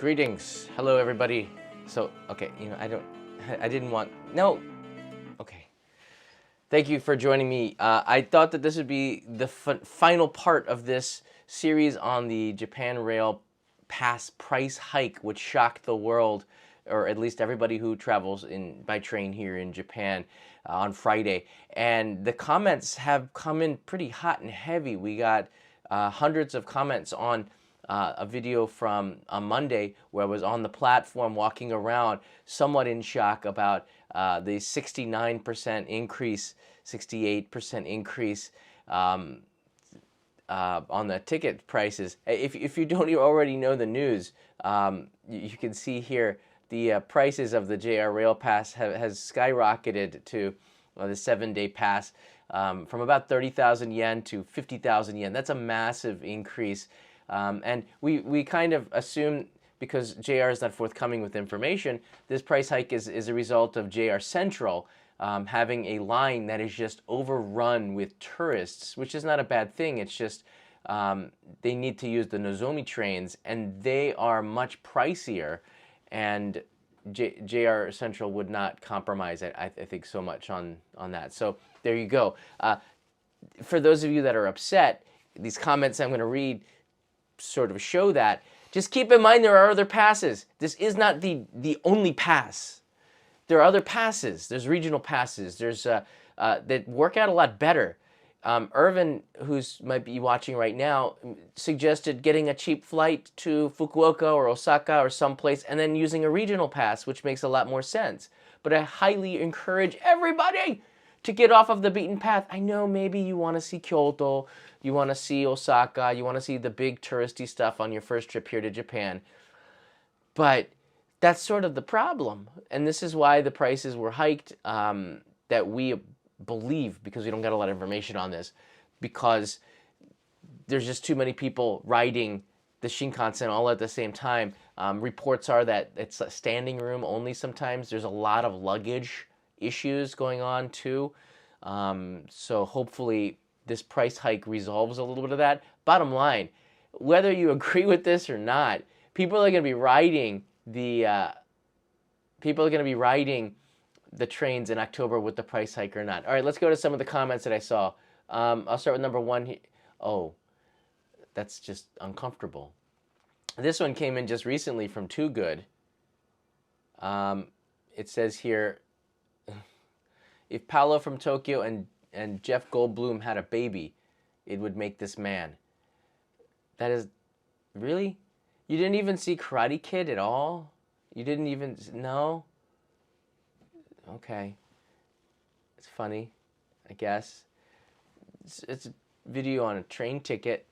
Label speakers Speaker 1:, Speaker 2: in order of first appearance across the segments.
Speaker 1: Greetings. Hello, everybody. So, okay, I didn't want, no, okay. Thank you for joining me. I thought that this would be the final part of this series on the Japan Rail Pass price hike, which shocked the world, or at least everybody who travels by train here in Japan on Friday. And the comments have come in pretty hot and heavy. We got hundreds of comments on a video from on Monday where I was on the platform walking around, somewhat in shock about the 69% increase, 68% increase on the ticket prices. If you don't already know the news, you can see here the prices of the JR Rail Pass has skyrocketed to the 7-day pass from about 30,000 yen to 50,000 yen. That's a massive increase. And we kind of assume, because JR is not forthcoming with information, this price hike is a result of JR Central having a line that is just overrun with tourists, which is not a bad thing. It's just they need to use the Nozomi trains, and they are much pricier, and JR Central would not compromise, I think, so much on that. So there you go. For those of you that are upset, these comments I'm going to read sort of show that. Just keep in mind there are other passes. This is not the only pass. There are other passes. There's regional passes. There's that work out a lot better. Irvin, who's might be watching right now, suggested getting a cheap flight to Fukuoka or Osaka or someplace and then using a regional pass, which makes a lot more sense. But I highly encourage everybody to get off of the beaten path. I know maybe you want to see Kyoto, you want to see Osaka, you want to see the big touristy stuff on your first trip here to Japan. But that's sort of the problem. And this is why the prices were hiked, that we believe, because we don't get a lot of information on this, because there's just too many people riding the Shinkansen all at the same time. Reports are that it's a standing room only sometimes. There's a lot of luggage issues going on too. So hopefully this price hike resolves a little bit of that. Bottom line, whether you agree with this or not, people are going to be riding the trains in October with the price hike or not. All right, let's go to some of the comments that I saw. I'll start with number one here. Oh, that's just uncomfortable. This one came in just recently from Too Good. It says here, if Paolo from Tokyo and Jeff Goldblum had a baby, it would make this man. That is, really? You didn't even see Karate Kid at all? You didn't even, no? Okay. It's funny, I guess. It's a video on a train ticket.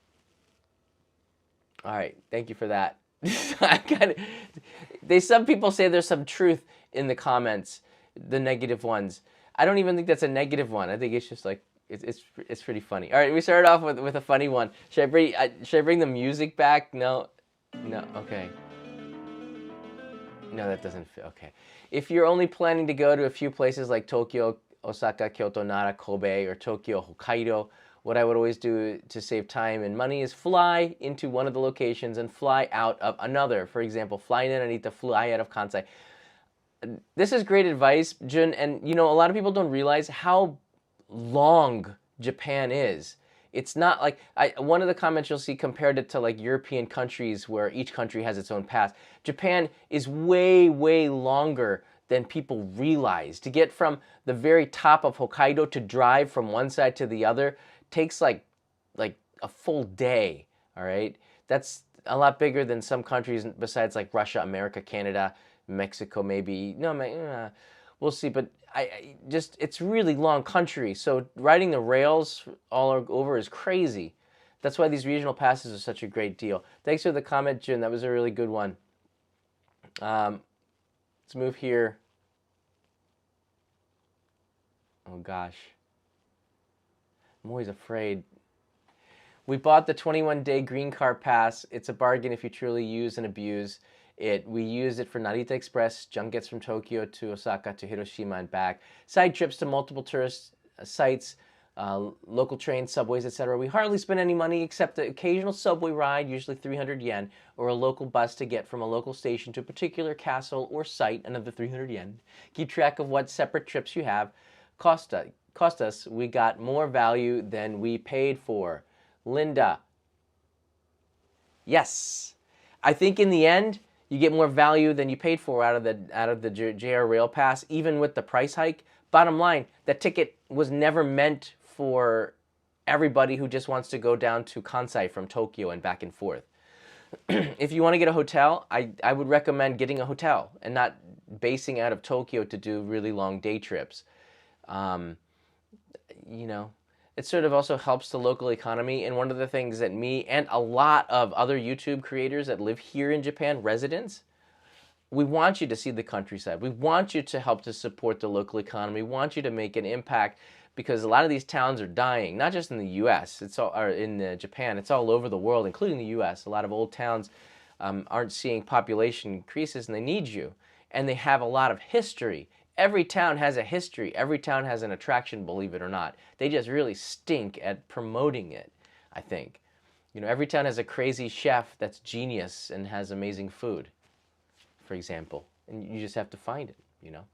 Speaker 1: All right, thank you for that. Some people say there's some truth in the comments, the negative ones. I don't even think that's a negative one. I think it's just like it's pretty funny. All right, we started off with a funny one. Should I bring the music back? No, okay. No, that doesn't fit. Okay. If you're only planning to go to a few places like Tokyo, Osaka, Kyoto, Nara, Kobe, or Tokyo, Hokkaido, what I would always do to save time and money is fly into one of the locations and fly out of another. For example, fly in Narita, fly out of Kansai. This is great advice, Jun, and a lot of people don't realize how long Japan is. It's not like, one of the comments you'll see compared it to like European countries where each country has its own pass. Japan is way, way longer than people realize. To get from the very top of Hokkaido to drive from one side to the other takes like a full day, all right? That's a lot bigger than some countries besides like Russia, America, Canada, Mexico, maybe. No, we'll see. But it's really long country. So riding the rails all over is crazy. That's why these regional passes are such a great deal. Thanks for the comment, Jun. That was a really good one. Let's move here. Oh gosh, I'm always afraid. We bought the 21-day green car pass. It's a bargain if you truly use and abuse it. We used it for Narita Express, junkets from Tokyo to Osaka to Hiroshima and back, side trips to multiple tourist sites, local trains, subways, etc. We hardly spend any money except the occasional subway ride, usually 300 yen, or a local bus to get from a local station to a particular castle or site, another 300 yen. Keep track of what separate trips you have cost us. We got more value than we paid for. Linda. Yes. I think in the end, you get more value than you paid for out of the JR Rail Pass, even with the price hike. Bottom line, that ticket was never meant for everybody who just wants to go down to Kansai from Tokyo and back and forth. If you want to get a hotel, I would recommend getting a hotel and not basing out of Tokyo to do really long day trips. You know, it sort of also helps the local economy. And one of the things that me and a lot of other YouTube creators that live here in Japan, residents, we want you to see the countryside. We want you to help to support the local economy. We want you to make an impact because a lot of these towns are dying, not just in the U.S., it's all, or in Japan, it's all over the world, including the U.S. A lot of old towns aren't seeing population increases and they need you. And they have a lot of history. Every town has a history. Every town has an attraction, believe it or not. They just really stink at promoting it, I think. You know, every town has a crazy chef that's genius and has amazing food, for example. And you just have to find it, you know.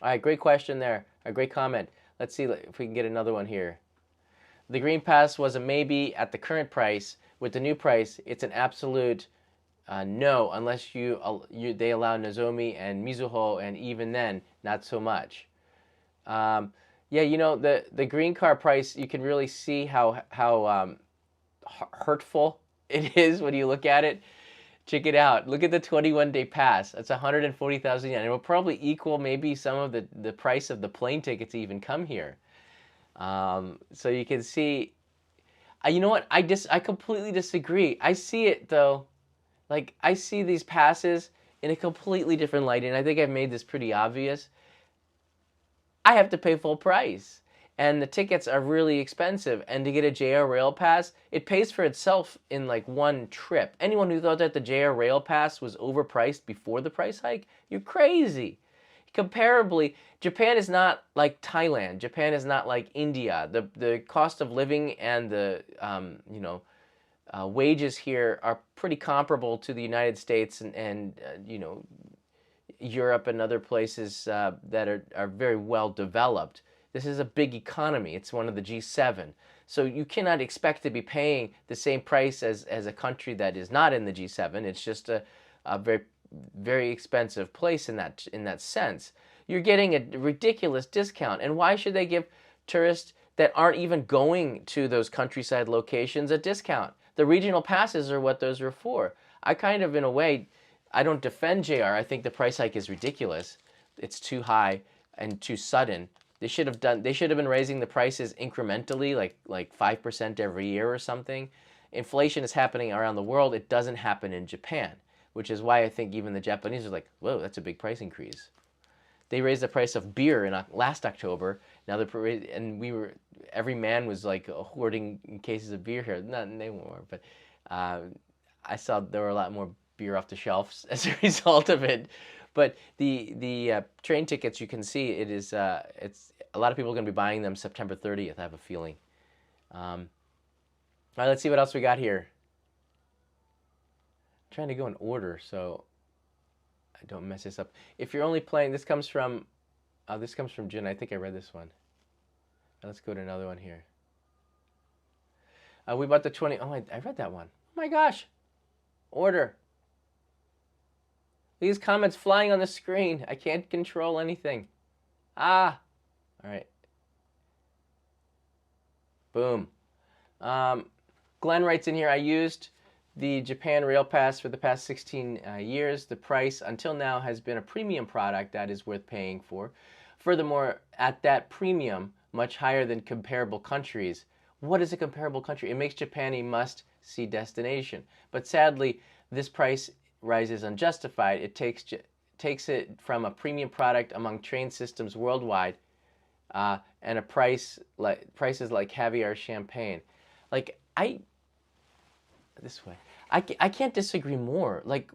Speaker 1: All right, great question there. A great comment. Let's see if we can get another one here. The Green Pass was a maybe at the current price. With the new price, it's an absolute no, unless they allow Nozomi and Mizuho, and even then, not so much. Yeah, you know, the green car price, you can really see how hurtful it is when you look at it. Check it out. Look at the 21-day pass. That's 140,000 yen. It will probably equal maybe some of the price of the plane ticket to even come here. So you can see, you know what? I completely disagree. I see it though. Like, I see these passes in a completely different light, and I think I've made this pretty obvious. I have to pay full price, and the tickets are really expensive, and to get a JR Rail Pass, it pays for itself in like one trip. Anyone who thought that the JR Rail Pass was overpriced before the price hike, you're crazy. Comparably, Japan is not like Thailand. Japan is not like India. The cost of living and the, you know, wages here are pretty comparable to the United States and you know, Europe and other places that are very well developed. This is a big economy. It's one of the G7. So you cannot expect to be paying the same price as a country that is not in the G7. It's just a very, very expensive place in that sense. You're getting a ridiculous discount. And why should they give tourists that aren't even going to those countryside locations a discount? The regional passes are what those are for. I kind of, in a way, I don't defend JR. I think the price hike is ridiculous. It's too high and too sudden. They should have been raising the prices incrementally, like 5% every year or something. Inflation is happening around the world. It doesn't happen in Japan, which is why I think even the Japanese are like, whoa, that's a big price increase. They raised the price of beer in last October. Now every man was like hoarding cases of beer here. Not anymore, but I saw there were a lot more beer off the shelves as a result of it. But the train tickets, you can see it's a lot of people are going to be buying them September 30th. I have a feeling. All right, let's see what else we got here. I'm trying to go in order so I don't mess this up. If you're only playing, this comes from Jin. I think I read this one. Now let's go to another one here. We bought the 20. Oh, I read that one. Oh my gosh. Order. These comments flying on the screen. I can't control anything. Ah. All right. Boom. Glenn writes in here, I used the Japan Rail Pass for the past 16 years. The price until now has been a premium product that is worth paying for. Furthermore, at that premium, much higher than comparable countries. What is a comparable country? It makes Japan a must-see destination. But sadly, this price rise is unjustified. It takes it from a premium product among train systems worldwide, and prices like caviar champagne. Like I can't disagree more. Like,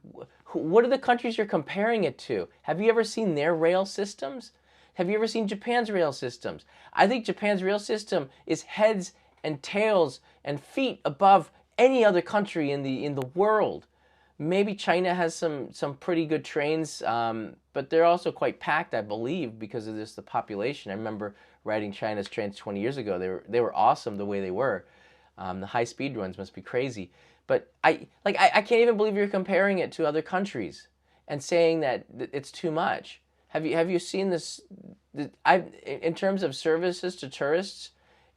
Speaker 1: what are the countries you're comparing it to? Have you ever seen their rail systems? Have you ever seen Japan's rail systems? I think Japan's rail system is heads and tails and feet above any other country in the world. Maybe China has some pretty good trains, but they're also quite packed, I believe, because of the population. I remember riding China's trains 20 years ago. They were awesome the way they were. The high speed runs must be crazy. But I can't even believe you're comparing it to other countries and saying that it's too much. Have you seen this? In terms of services to tourists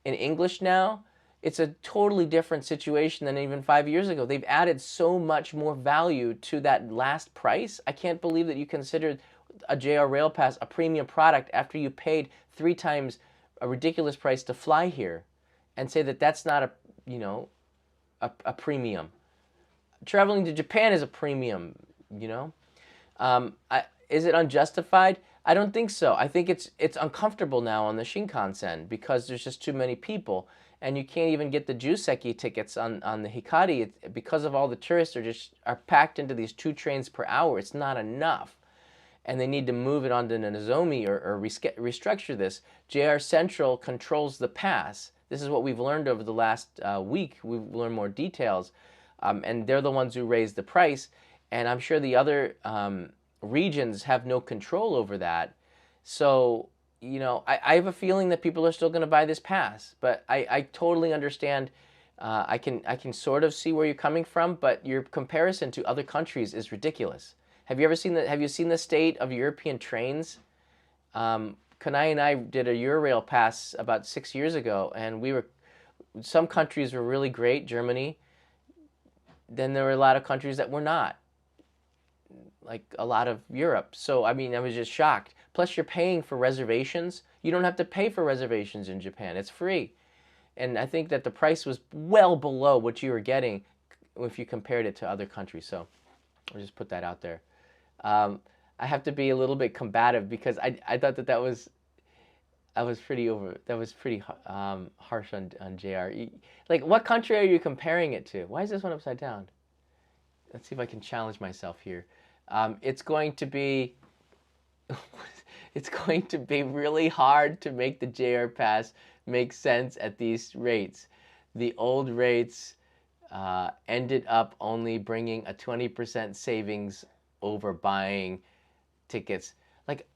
Speaker 1: in English now, it's a totally different situation than even 5 years ago. They've added so much more value to that last price. I can't believe that you considered a JR Rail Pass a premium product after you paid 3 times a ridiculous price to fly here, and say that that's not a premium. Traveling to Japan is a premium, Is it unjustified? I don't think so. I think it's uncomfortable now on the Shinkansen because there's just too many people. And you can't even get the Juseki tickets on the Hikari because of all the tourists are packed into these 2 trains per hour. It's not enough. And they need to move it onto the Nozomi or restructure this. JR Central controls the pass. This is what we've learned over the last week. We've learned more details. And they're the ones who raised the price. And I'm sure the other regions have no control over that. So I have a feeling that people are still going to buy this pass, but I totally understand. I can sort of see where you're coming from, but your comparison to other countries is ridiculous. Have you seen the state of European trains? Kanai and I did a Eurail pass about 6 years ago, and some countries were really great, Germany. Then there were a lot of countries that were not, like a lot of Europe. So, I was just shocked. Plus, you're paying for reservations. You don't have to pay for reservations in Japan. It's free. And I think that the price was well below what you were getting if you compared it to other countries. So, I'll just put that out there. I have to be a little bit combative because I thought that was pretty harsh on JR. Like, what country are you comparing it to? Why is this one upside down? Let's see if I can challenge myself here. It's going to be really hard to make the JR Pass make sense at these rates. The old rates ended up only bringing a 20% savings over buying tickets. Like,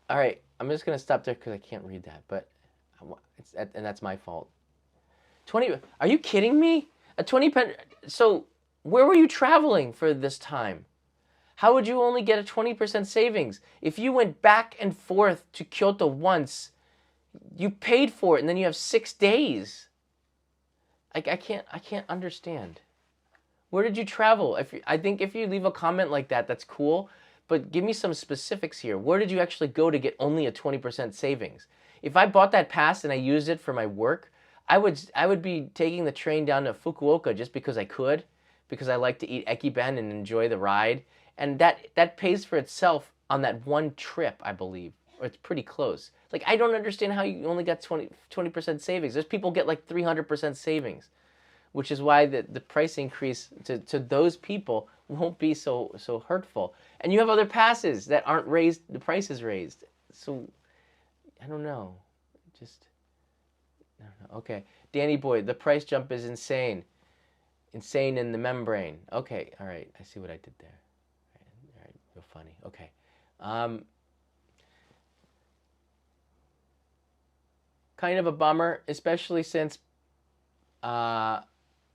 Speaker 1: all right, I'm just gonna stop there because I can't read that, but and that's my fault. 20? Are you kidding me? A 20 So where were you traveling for this time? How would you only get a 20% savings? If you went back and forth to Kyoto once, you paid for it, and then you have 6 days. Like, I can't understand. Where did you travel? I think if you leave a comment like that, that's cool. But give me some specifics here. Where did you actually go to get only a 20% savings? If I bought that pass and I used it for my work, I would be taking the train down to Fukuoka just because I could, because I like to eat ekiben and enjoy the ride. And that pays for itself on that one trip, I believe. Or it's pretty close. Like, I don't understand how you only got 20% savings. There's people get like 300% savings, which is why the price increase to those people won't be so hurtful. And you have other passes that aren't raised, the price is raised. So, I don't know. I don't know. Okay. Danny Boy, the price jump is insane. Insane in the membrane. Okay, all right. I see what I did there. All right, real funny. Okay. Kind of a bummer, especially since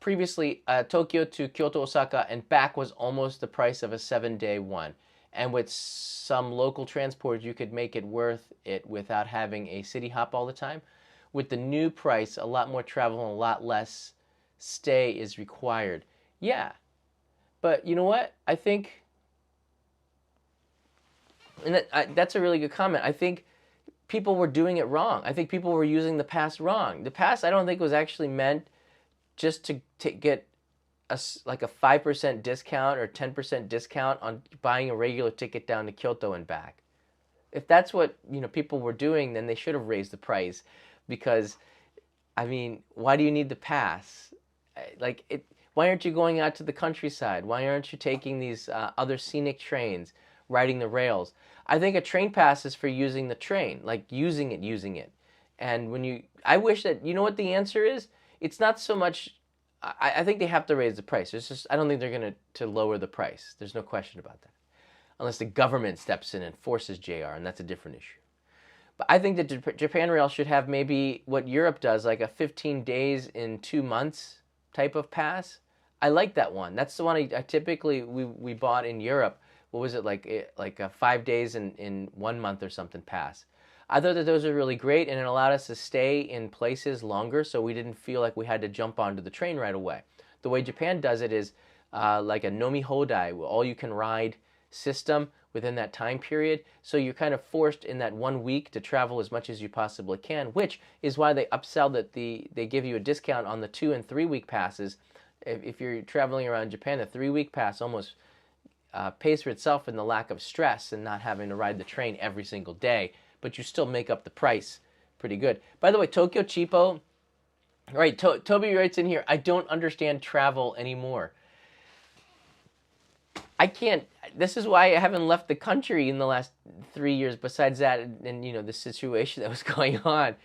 Speaker 1: previously Tokyo to Kyoto, Osaka, and back was almost the price of a 7-day one. And with some local transport, you could make it worth it without having a city hop all the time. With the new price, a lot more travel and a lot less stay is required. Yeah, but you know what? I think, and that's a really good comment. I think people were doing it wrong. I think people were using the pass wrong. The pass, I don't think, was actually meant just to get like a 5% discount or 10% discount on buying a regular ticket down to Kyoto and back. If that's what people were doing, then they should have raised the price, because why do you need the pass? Why aren't you going out to the countryside? Why aren't you taking these other scenic trains? riding the rails. I think a train pass is for using the train, like using it. And I wish that, you know what the answer is? It's not so much, I think they have to raise the price. I don't think they're going to lower the price. There's no question about that. Unless the government steps in and forces JR, and that's a different issue. But I think that Japan Rail should have maybe what Europe does, like a 15 days in 2 months type of pass. I like that one. That's the one I typically we bought in Europe. What was it like a 5 days in 1 month or something pass. I thought that those were really great, and it allowed us to stay in places longer, so we didn't feel like we had to jump onto the train right away. The way Japan does it is like a nomi hodai, all you can ride system within that time period. So you're kind of forced in that 1 week to travel as much as you possibly can, which is why they upsell that they give you a discount on the 2 and 3 week passes. If you're traveling around Japan, the 3 week pass almost pays for itself in the lack of stress and not having to ride the train every single day, but you still make up the price pretty good. By the way, Tokyo Cheapo, right, Toby writes in here, I don't understand travel anymore. I can't, this is why I haven't left the country in the last 3 years, besides that and you know, the situation that was going on.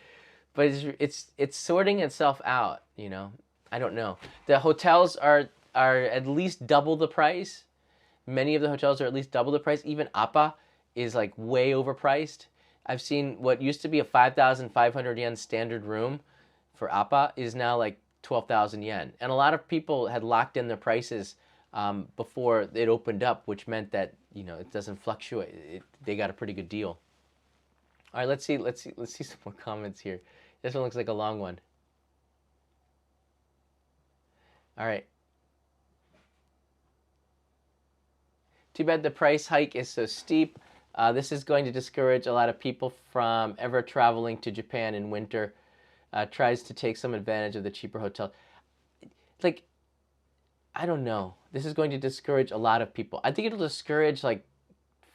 Speaker 1: But it's sorting itself out, you know. I don't know. The hotels are at least double the price. Many of the hotels are at least double the price. Even Appa is like way overpriced. I've seen what used to be a 5,500 yen standard room for Appa is now like 12,000 yen. And a lot of people had locked in their prices before it opened up, which meant that, you know, it doesn't fluctuate. They got a pretty good deal. All right, let's see some more comments here. This one looks like a long one. All right. Too bad the price hike is so steep. This is going to discourage a lot of people from ever traveling to Japan in winter. Tries to take some advantage of the cheaper hotel. Like, I don't know. This is going to discourage a lot of people. I think it'll discourage like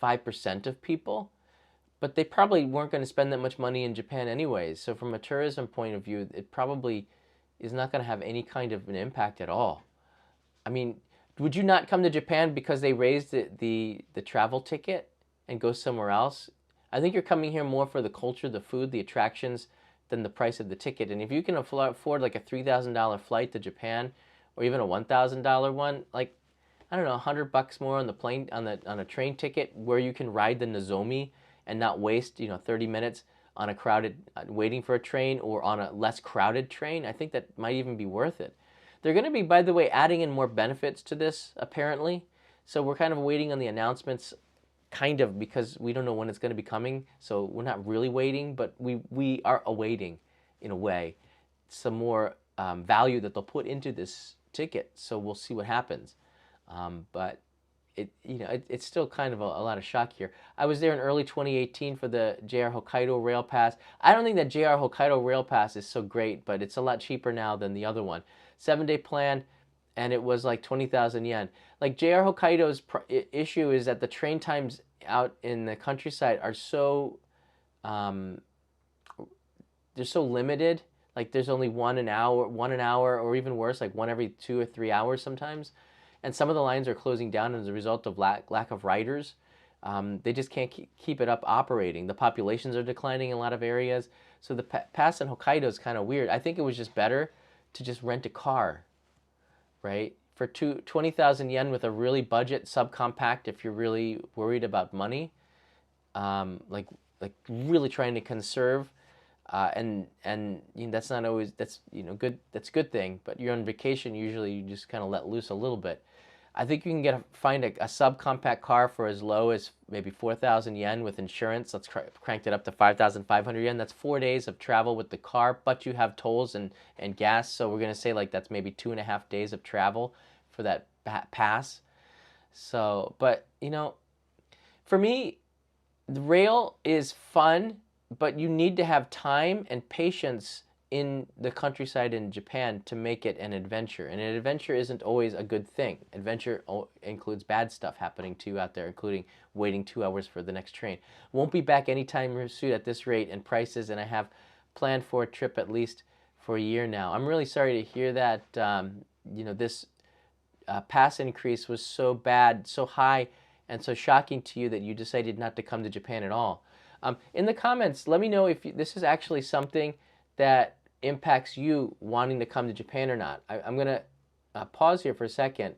Speaker 1: 5% of people, but they probably weren't going to spend that much money in Japan anyways. So from a tourism point of view, it probably is not going to have any kind of an impact at all. I mean, would you not come to Japan because they raised the travel ticket and go somewhere else? I think you're coming here more for the culture, the food, the attractions than the price of the ticket. And if you can afford like a $3,000 flight to Japan, or even a $1,000 one, like, I don't know, $100 more on the plane, on a train ticket where you can ride the Nozomi and not waste, you know, 30 minutes on a crowded, waiting for a train, or on a less crowded train. I think that might even be worth it. They're going to be, by the way, adding in more benefits to this, apparently. So we're kind of waiting on the announcements, kind of, because we don't know when it's going to be coming. So we're not really waiting, but we are awaiting, in a way, some more value that they'll put into this ticket. So we'll see what happens. But it's still kind of a lot of shock here. I was there in early 2018 for the JR Hokkaido Rail Pass. I don't think that JR Hokkaido Rail Pass is so great, but it's a lot cheaper now than the other one. 7-day plan, and it was like 20,000 yen. Like, JR Hokkaido's issue is that the train times out in the countryside are so they're so limited. Like, there's only one an hour, or even worse, like one every 2 or 3 hours sometimes. And some of the lines are closing down as a result of lack of riders. They just can't keep it up operating. The populations are declining in a lot of areas. So the pass in Hokkaido is kind of weird. I think it was just better to just rent a car, right? For 20,000 yen with a really budget subcompact, if you're really worried about money, like really trying to conserve. And you know, that's not always, that's, you know, good. That's a good thing. But you're on vacation, usually you just kind of let loose a little bit. I think you can find a subcompact car for as low as maybe 4,000 yen with insurance. Let's crank it up to 5,500 yen. That's 4 days of travel with the car, but you have tolls and gas. So we're gonna say like that's maybe 2.5 days of travel for that pass. So, but you know, for me, the rail is fun, but you need to have time and patience in the countryside in Japan to make it an adventure. And an adventure isn't always a good thing. Adventure includes bad stuff happening to you out there, including waiting 2 hours for the next train. Won't be back anytime soon at this rate and prices, and I have planned for a trip at least for a year now. I'm really sorry to hear that, you know, this pass increase was so bad, so high, and so shocking to you that you decided not to come to Japan at all. In the comments, let me know if this is actually something that impacts you wanting to come to Japan or not. I'm going to pause here for a second.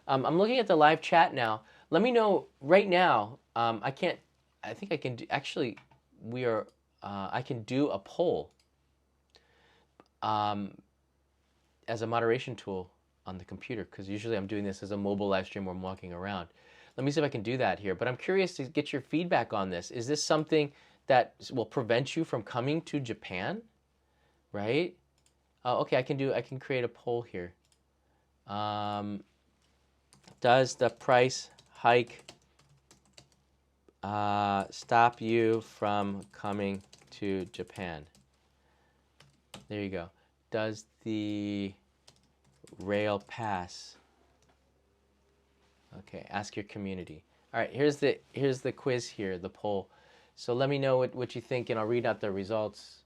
Speaker 1: I'm looking at the live chat now. Let me know right now. I think I can do, actually, I can do a poll as a moderation tool on the computer, because usually I'm doing this as a mobile live stream where I'm walking around. Let me see if I can do that here. But I'm curious to get your feedback on this. Is this something that will prevent you from coming to Japan? Right? Okay, I can create a poll here. Does the price hike stop you from coming to Japan? There you go. Does the rail pass? Okay, ask your community. All right, here's the quiz here, the poll. So let me know what you think, and I'll read out the results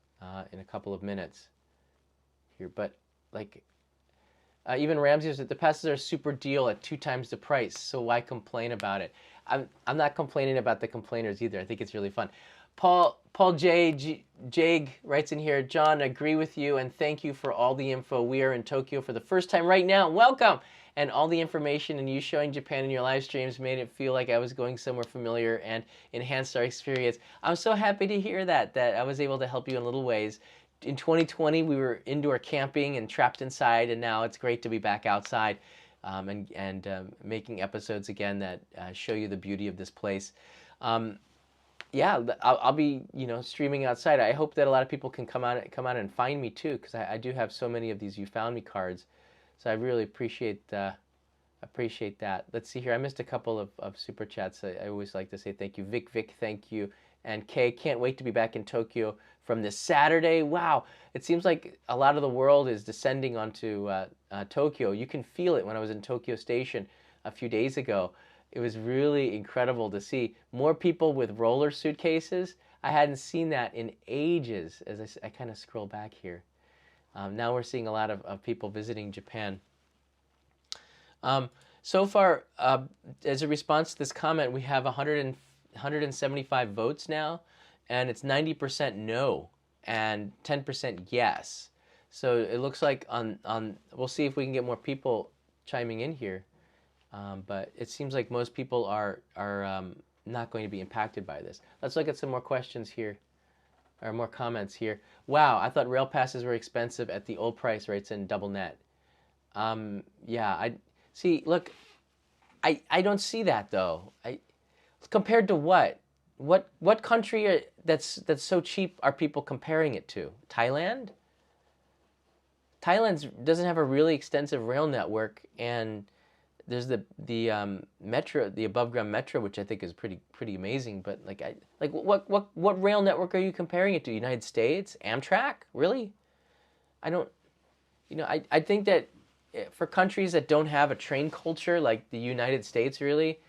Speaker 1: in a couple of minutes here. But like, even Ramsey says that the passes are a super deal at 2 times the price. So why complain about it? I'm not complaining about the complainers either. I think it's really fun. Paul Jag writes in here, John, agree with you and thank you for all the info. We are in Tokyo for the first time right now. Welcome! And all the information and you showing Japan in your live streams made it feel like I was going somewhere familiar and enhanced our experience. I'm so happy to hear that I was able to help you in little ways. In 2020, we were indoor camping and trapped inside, and now it's great to be back outside and making episodes again that show you the beauty of this place. Yeah, I'll be streaming outside. I hope that a lot of people can come out and find me too, because I do have so many of these You Found Me cards. So I really appreciate that. Let's see here. I missed a couple of super chats. I always like to say thank you. Vic, thank you. And Kay, can't wait to be back in Tokyo from this Saturday. Wow, it seems like a lot of the world is descending onto Tokyo. You can feel it when I was in Tokyo Station a few days ago. It was really incredible to see more people with roller suitcases. I hadn't seen that in ages as I kind of scroll back here. Now we're seeing a lot of people visiting Japan. So far, as a response to this comment, we have 175 votes now, and it's 90% no and 10% yes. So it looks like we'll see if we can get more people chiming in here. But it seems like most people are not going to be impacted by this. Let's look at some more questions here, or more comments here. Wow, I thought rail passes were expensive at the old price rates in double net. Yeah, I see. Look, I don't see that though. Compared to what? What country that's so cheap are people comparing it to? Thailand? Thailand doesn't have a really extensive rail network, and there's the metro, the above ground metro, which I think is pretty amazing. But what rail network are you comparing it to? United States? Amtrak? Really? I don't. I think that for countries that don't have a train culture like the United States, really,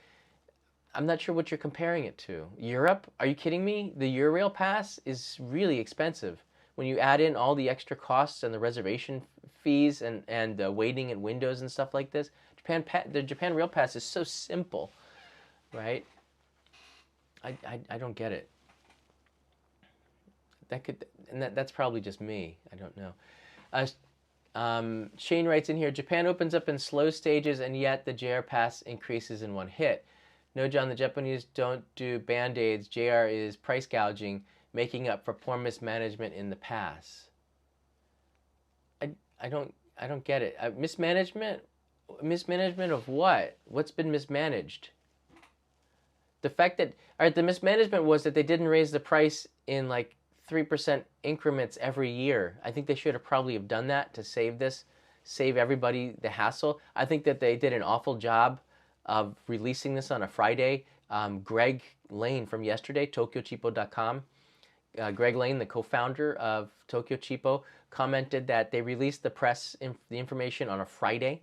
Speaker 1: I'm not sure what you're comparing it to. Europe? Are you kidding me? The Eurail pass is really expensive. When you add in all the extra costs and the reservation fees and waiting at windows and stuff like this, the Japan Rail Pass is so simple, right? I don't get it. That's probably just me. I don't know. Shane writes in here, Japan opens up in slow stages and yet the JR Pass increases in one hit. No, John, the Japanese don't do band-aids. JR is price gouging, making up for poor mismanagement in the pass. I don't get it. Mismanagement? Mismanagement of what? What's been mismanaged? The fact that, all right, the mismanagement was that they didn't raise the price in like 3% increments every year. I think they should have probably have done that to save everybody the hassle. I think that they did an awful job of releasing this on a Friday. Greg Lane from yesterday, tokyocheapo.com. Greg Lane, the co-founder of Tokyo Cheapo, commented that they released the information on a Friday,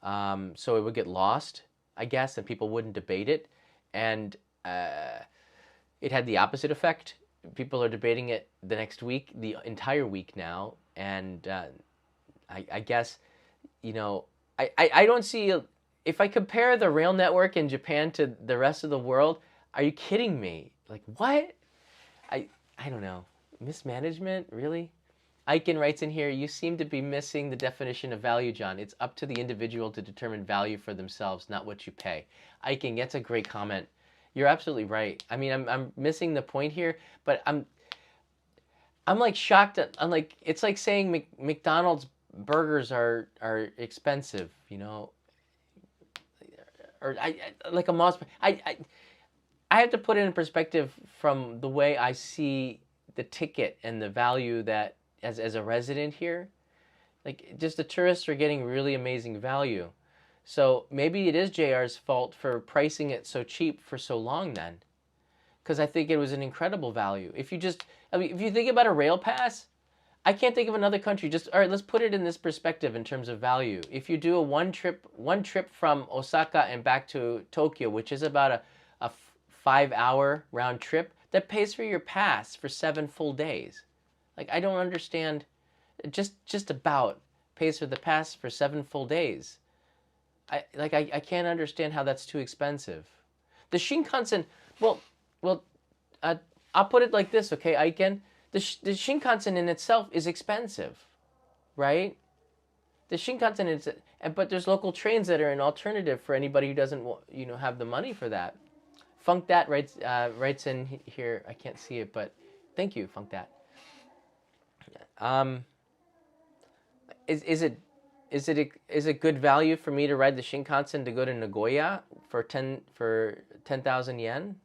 Speaker 1: so it would get lost, I guess, and people wouldn't debate it. And it had the opposite effect. People are debating it the next week, the entire week now, and I guess, I don't see if I compare the rail network in Japan to the rest of the world, are you kidding me? Like, what? I I don't know. Mismanagement, really? Aiken writes in here, you seem to be missing the definition of value, John. It's up to the individual to determine value for themselves, not what you pay. Aiken, that's a great comment. You're absolutely right. I mean, I'm missing the point here, but I'm like shocked at, I'm like, it's like saying McDonald's burgers are expensive, you know, or like a Moss. I have to put it in perspective from the way I see the ticket and the value that as a resident here, like just the tourists are getting really amazing value. So maybe it is JR's fault for pricing it so cheap for so long then, because I think it was an incredible value. If you just, I mean, if you think about a rail pass, I can't think of another country. Just all right, let's put it in this perspective in terms of value. If you do a one trip from Osaka and back to Tokyo, which is about a 5-hour round trip, that pays for your pass for 7 full days. Like, I don't understand. Just about pays for the pass for 7 full days. I can't understand how that's too expensive. The Shinkansen, well, I'll put it like this, okay, Aiken? The Shinkansen in itself is expensive, right? The Shinkansen is, but there's local trains that are an alternative for anybody who doesn't, have the money for that. Funk that writes in here. I can't see it, but thank you, Funk that. Is it good value for me to ride the Shinkansen to go to Nagoya for 10,000 yen?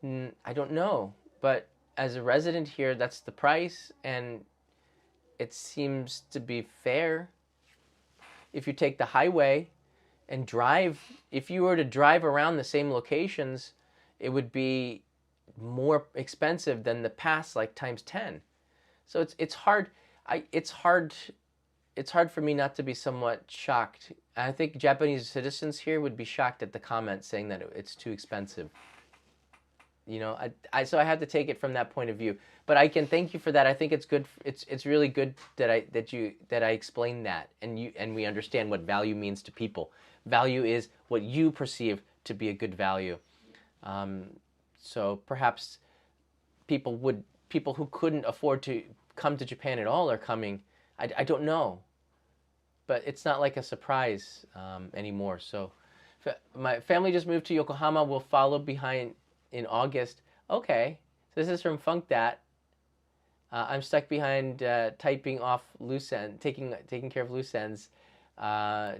Speaker 1: I don't know, but as a resident here, that's the price, and it seems to be fair. If you take the highway and drive, if you were to drive around the same locations, it would be more expensive than the pass, like times 10. So it's hard. It's hard for me not to be somewhat shocked. I think Japanese citizens here would be shocked at the comment saying that it's too expensive. So I have to take it from that point of view. But I can thank you for that. I think it's good. It's really good that I explained that, and we understand what value means to people. Value is what you perceive to be a good value. So perhaps people who couldn't afford to come to Japan at all are coming. I don't know, but it's not like a surprise anymore. So my family just moved to Yokohama. We'll follow behind in August. Okay, so this is from Funk Dat. I'm stuck behind typing off loose ends, taking care of loose ends.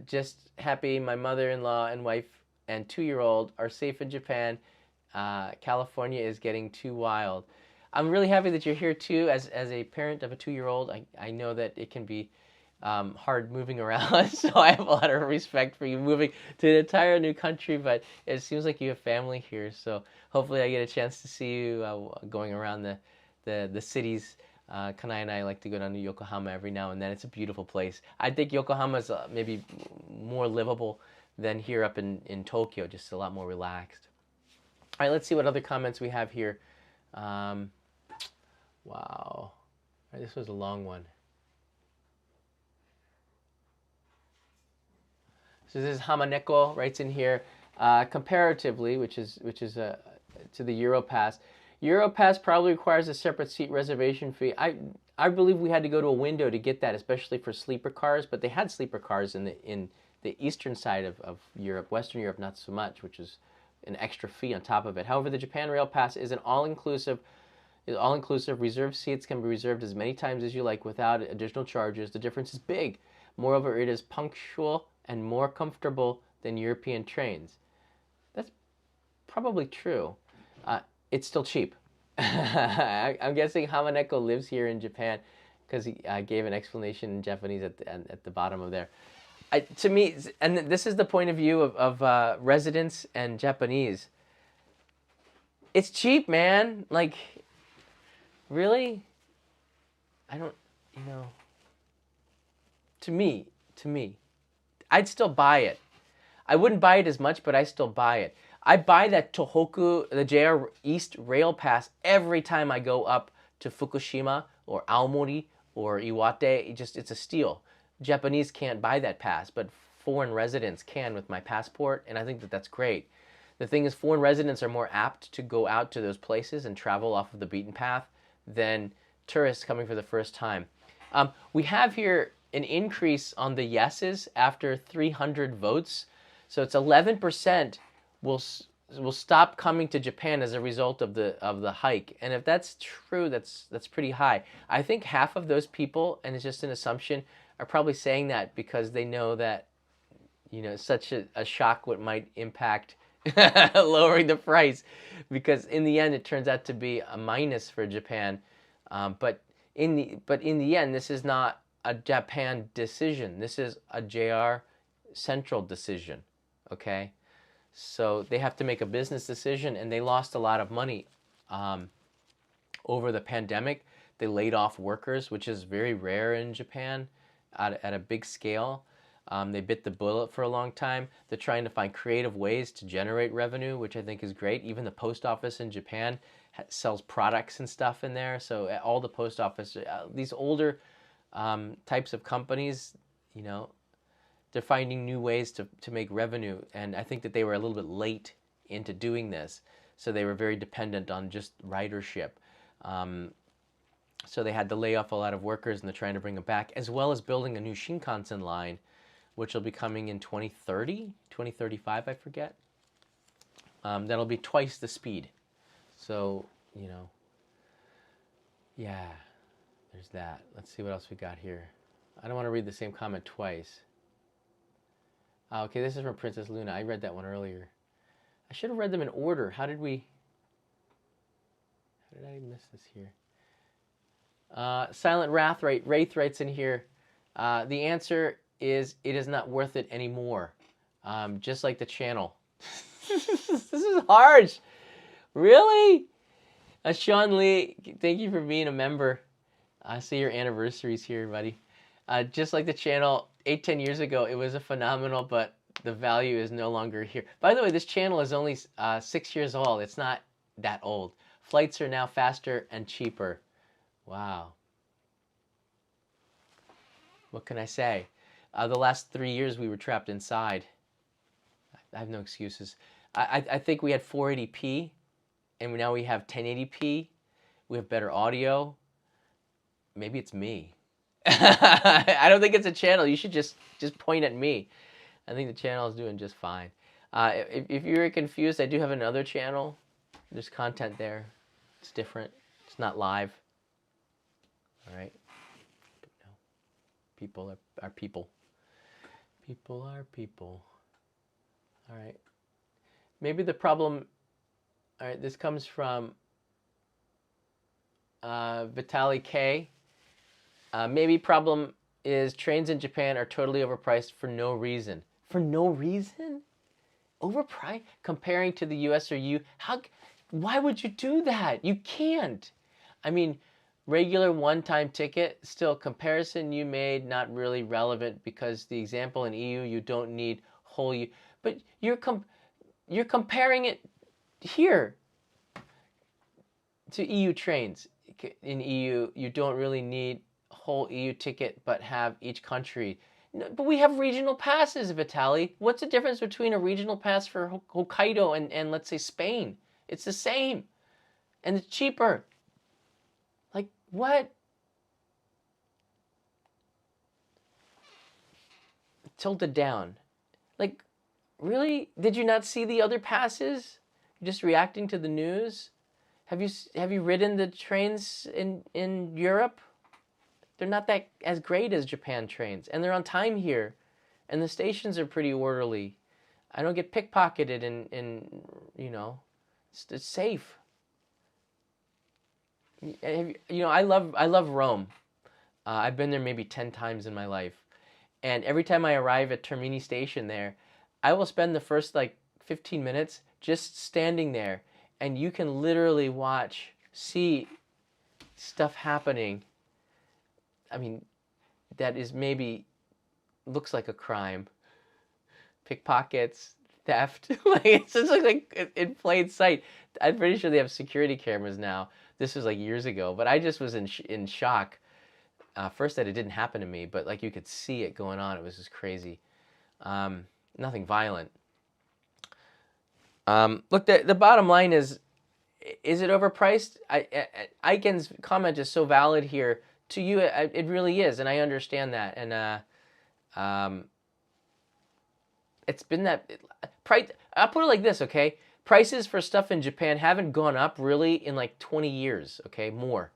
Speaker 1: Just happy my mother-in-law and wife and 2-year-old are safe in Japan. California is getting too wild. I'm really happy that you're here too. As a parent of a 2-year-old, I know that it can be hard moving around, so I have a lot of respect for you moving to an entire new country, but it seems like you have family here, so hopefully I get a chance to see you going around the cities. Kanai and I like to go down to Yokohama every now and then. It's a beautiful place. I think Yokohama is maybe more livable than here up in Tokyo, just a lot more relaxed. All right, let's see what other comments we have here. Wow. All right, this was a long one. So this is Hamaneko writes in here, comparatively, which is to the Europass. Europass probably requires a separate seat reservation fee. I believe we had to go to a window to get that, especially for sleeper cars. But they had sleeper cars in the eastern side of Europe. Western Europe, not so much, which is an extra fee on top of it. However, the Japan Rail Pass is an all-inclusive. Reserved seats can be reserved as many times as you like without additional charges. The difference is big. Moreover, it is punctual and more comfortable than European trains. That's probably true. It's still cheap. I'm guessing Hamaneko lives here in Japan because he gave an explanation in Japanese at the bottom of there. To me, and this is the point of view of residents and Japanese, it's cheap, man. Like, really? I don't, to me, I'd still buy it. I wouldn't buy it as much, but I still buy it. I buy that Tohoku, the JR East Rail Pass, every time I go up to Fukushima or Aomori or Iwate. It's a steal. Japanese can't buy that pass, but foreign residents can with my passport, and I think that that's great. The thing is, foreign residents are more apt to go out to those places and travel off of the beaten path than tourists coming for the first time. We have here an increase on the yeses after 300 votes. So it's 11% will stop coming to Japan as a result of the hike. And if that's true, that's pretty high. I think half of those people, and it's just an assumption, are probably saying that because they know that, you know, such a shock would might impact lowering the price, because in the end it turns out to be a minus for Japan. But in the end, this is not a Japan decision. This is a JR Central decision. Okay, so they have to make a business decision, and they lost a lot of money over the pandemic. They laid off workers, which is very rare in Japan at a big scale. They bit the bullet for a long time. They're trying to find creative ways to generate revenue, which I think is great. Even the post office in Japan sells products and stuff in there. So all the post office, these older types of companies, you know, they're finding new ways to make revenue. And I think that they were a little bit late into doing this. So they were very dependent on just ridership. So they had to lay off a lot of workers, and they're trying to bring them back, as well as building a new Shinkansen line, which will be coming in 2030, 2035, I forget. That'll be twice the speed. So, you know, yeah, there's that. Let's see what else we got here. I don't want to read the same comment twice. Okay, this is from Princess Luna. I read that one earlier. I should have read them in order. How did I miss this here? Silent Wraith writes in here, the answer is it is not worth it anymore. Just like the channel. This is harsh. Really? Sean Lee, thank you for being a member. I see your anniversaries here, buddy. Just like the channel, 8-10 years ago, it was a phenomenal, but the value is no longer here. By the way, this channel is only 6 years old. It's not that old. Flights are now faster and cheaper. Wow. What can I say? The last 3 years we were trapped inside. I have no excuses. I think we had 480p, and now we have 1080p. We have better audio. Maybe it's me. I don't think it's a channel. You should just point at me. I think the channel is doing just fine. If you're confused, I do have another channel. There's content there. It's different. It's not live. All right. People are people. People are people. All right. Maybe the problem. All right. This comes from Vitaly K. Maybe problem is trains in Japan are totally overpriced for no reason. For no reason? Overpriced? Comparing to the US or EU? Why would you do that? You can't. I mean, regular one-time ticket, still comparison you made, not really relevant, because the example in EU, you don't need whole EU. But you're comparing it here to EU trains. In EU, you don't really need whole EU ticket, but have each country. But we have regional passes, Vitaly. What's the difference between a regional pass for Hokkaido and let's say Spain? It's the same, and it's cheaper. Like, what? Tilted down. Like, really? Did you not see the other passes? You're just reacting to the news? Have you ridden the trains in Europe? They're not that as great as Japan trains, and they're on time here, and the stations are pretty orderly. I don't get pickpocketed, and you know, it's safe. You know, I love Rome. I've been there maybe 10 times in my life, and every time I arrive at Termini Station there, I will spend the first like 15 minutes just standing there, and you can literally see stuff happening. I mean, that is maybe looks like a crime. Pickpockets, theft. Like, it's just like in plain sight. I'm pretty sure they have security cameras now. This was like years ago, but I just was in shock. First that it didn't happen to me, but like you could see it going on. It was just crazy. Nothing violent. Look, the bottom line is it overpriced? Iken's comment is so valid here. To you, it really is, and I understand that. And it's been that price. I'll put it like this, okay? Prices for stuff in Japan haven't gone up really in like 20 years, okay? More.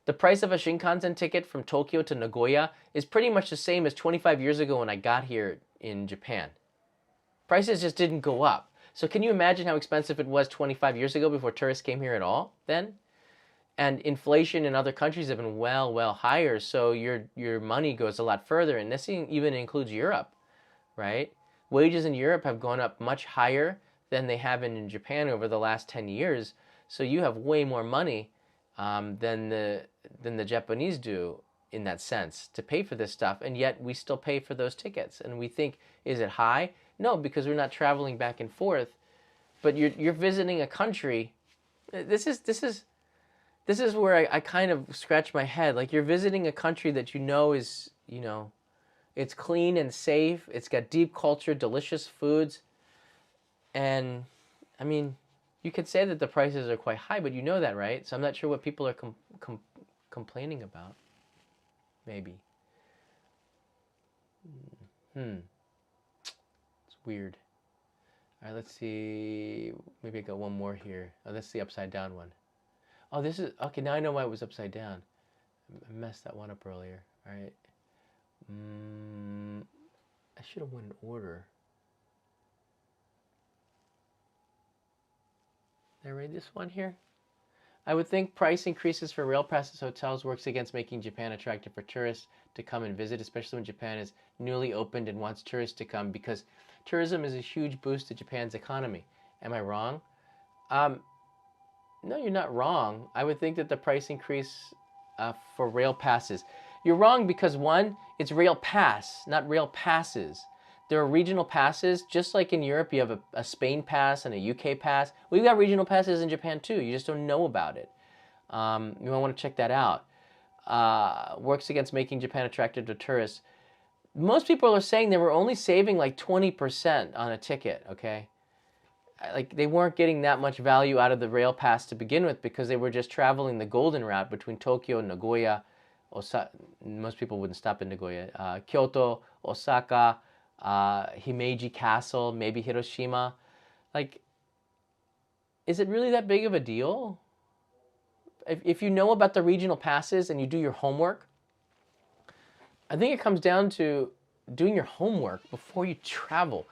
Speaker 1: The price of a Shinkansen ticket from Tokyo to Nagoya is pretty much the same as 25 years ago when I got here in Japan. Prices just didn't go up. So can you imagine how expensive it was 25 years ago before tourists came here at all then? And inflation in other countries have been well higher, so your money goes a lot further, and this even includes Europe, right? Wages in Europe have gone up much higher than they have in Japan over the last 10 years, so you have way more money than the Japanese do in that sense to pay for this stuff, and yet we still pay for those tickets. And we think, is it high? No, because we're not traveling back and forth. But you're visiting a country. This is where I kind of scratch my head. Like, you're visiting a country that is, it's clean and safe. It's got deep culture, delicious foods, and I mean, you could say that the prices are quite high, but you know that, right? So I'm not sure what people are complaining about. Maybe. It's weird. All right, let's see. Maybe I got one more here. Oh, that's the upside down one. Oh, this is... Okay, now I know why it was upside down. I messed that one up earlier. All right. I should have went in order. Did I read this one here? I would think price increases for rail passes hotels works against making Japan attractive for tourists to come and visit, especially when Japan is newly opened and wants tourists to come, because tourism is a huge boost to Japan's economy. Am I wrong? No, you're not wrong. I would think that the price increase for rail passes. You're wrong because, one, it's rail pass, not rail passes. There are regional passes, just like in Europe, you have a Spain pass and a UK pass. We've got regional passes in Japan too. You just don't know about it. You might want to check that out. Works against making Japan attractive to tourists. Most people are saying they were only saving like 20% on a ticket, okay? Like, they weren't getting that much value out of the rail pass to begin with because they were just traveling the golden route between Tokyo, Nagoya, Osaka. Most people wouldn't stop in Nagoya. Kyoto, Osaka, Himeji Castle, maybe Hiroshima. Like, is it really that big of a deal? If you know about the regional passes and you do your homework, I think it comes down to doing your homework before you travel.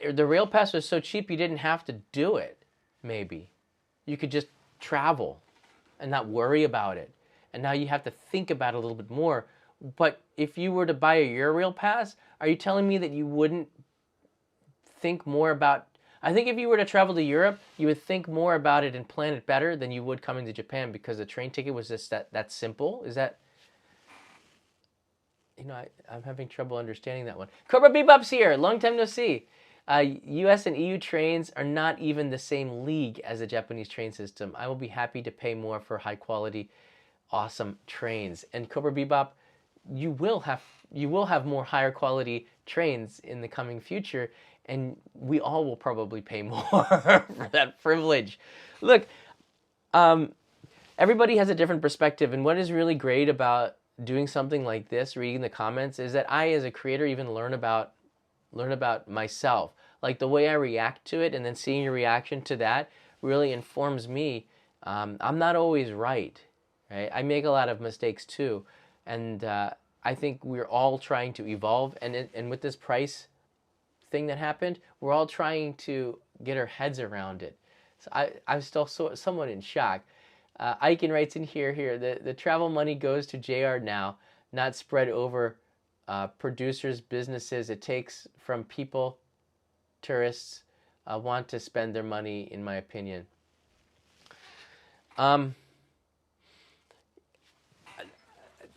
Speaker 1: The rail pass was so cheap you didn't have to do it, maybe. You could just travel and not worry about it. And now you have to think about it a little bit more. But if you were to buy a Eurail pass, are you telling me that you wouldn't think more about... I think if you were to travel to Europe, you would think more about it and plan it better than you would coming to Japan because the train ticket was just that simple. Is that... I'm having trouble understanding that one. Cobra Bebop's here. Long time no see. US and EU trains are not even the same league as the Japanese train system. I will be happy to pay more for high quality, awesome trains. And Cobra Bebop, you will have more higher quality trains in the coming future, and we all will probably pay more for that privilege. Look, everybody has a different perspective, and what is really great about doing something like this, reading the comments, is that I, as a creator, even learn about myself. Like, the way I react to it and then seeing your reaction to that really informs me. I'm not always right? I make a lot of mistakes too. And I think we're all trying to evolve. And with this price thing that happened, we're all trying to get our heads around it. So I'm still somewhat in shock. Aiken writes in here, the travel money goes to JR now, not spread over producers, businesses. It takes from people, tourists want to spend their money, in my opinion.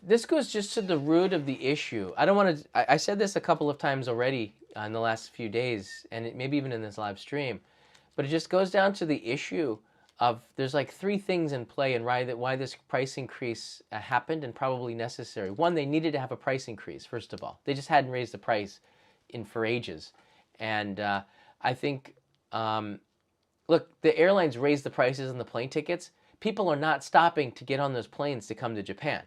Speaker 1: This goes just to the root of the issue. I don't want to... I said this a couple of times already in the last few days, and maybe even in this live stream, but it just goes down to the issue of there's like three things in play and why this price increase happened and probably necessary. One, they needed to have a price increase, first of all. They just hadn't raised the price in for ages. And I think, look, the airlines raised the prices on the plane tickets. People are not stopping to get on those planes to come to Japan.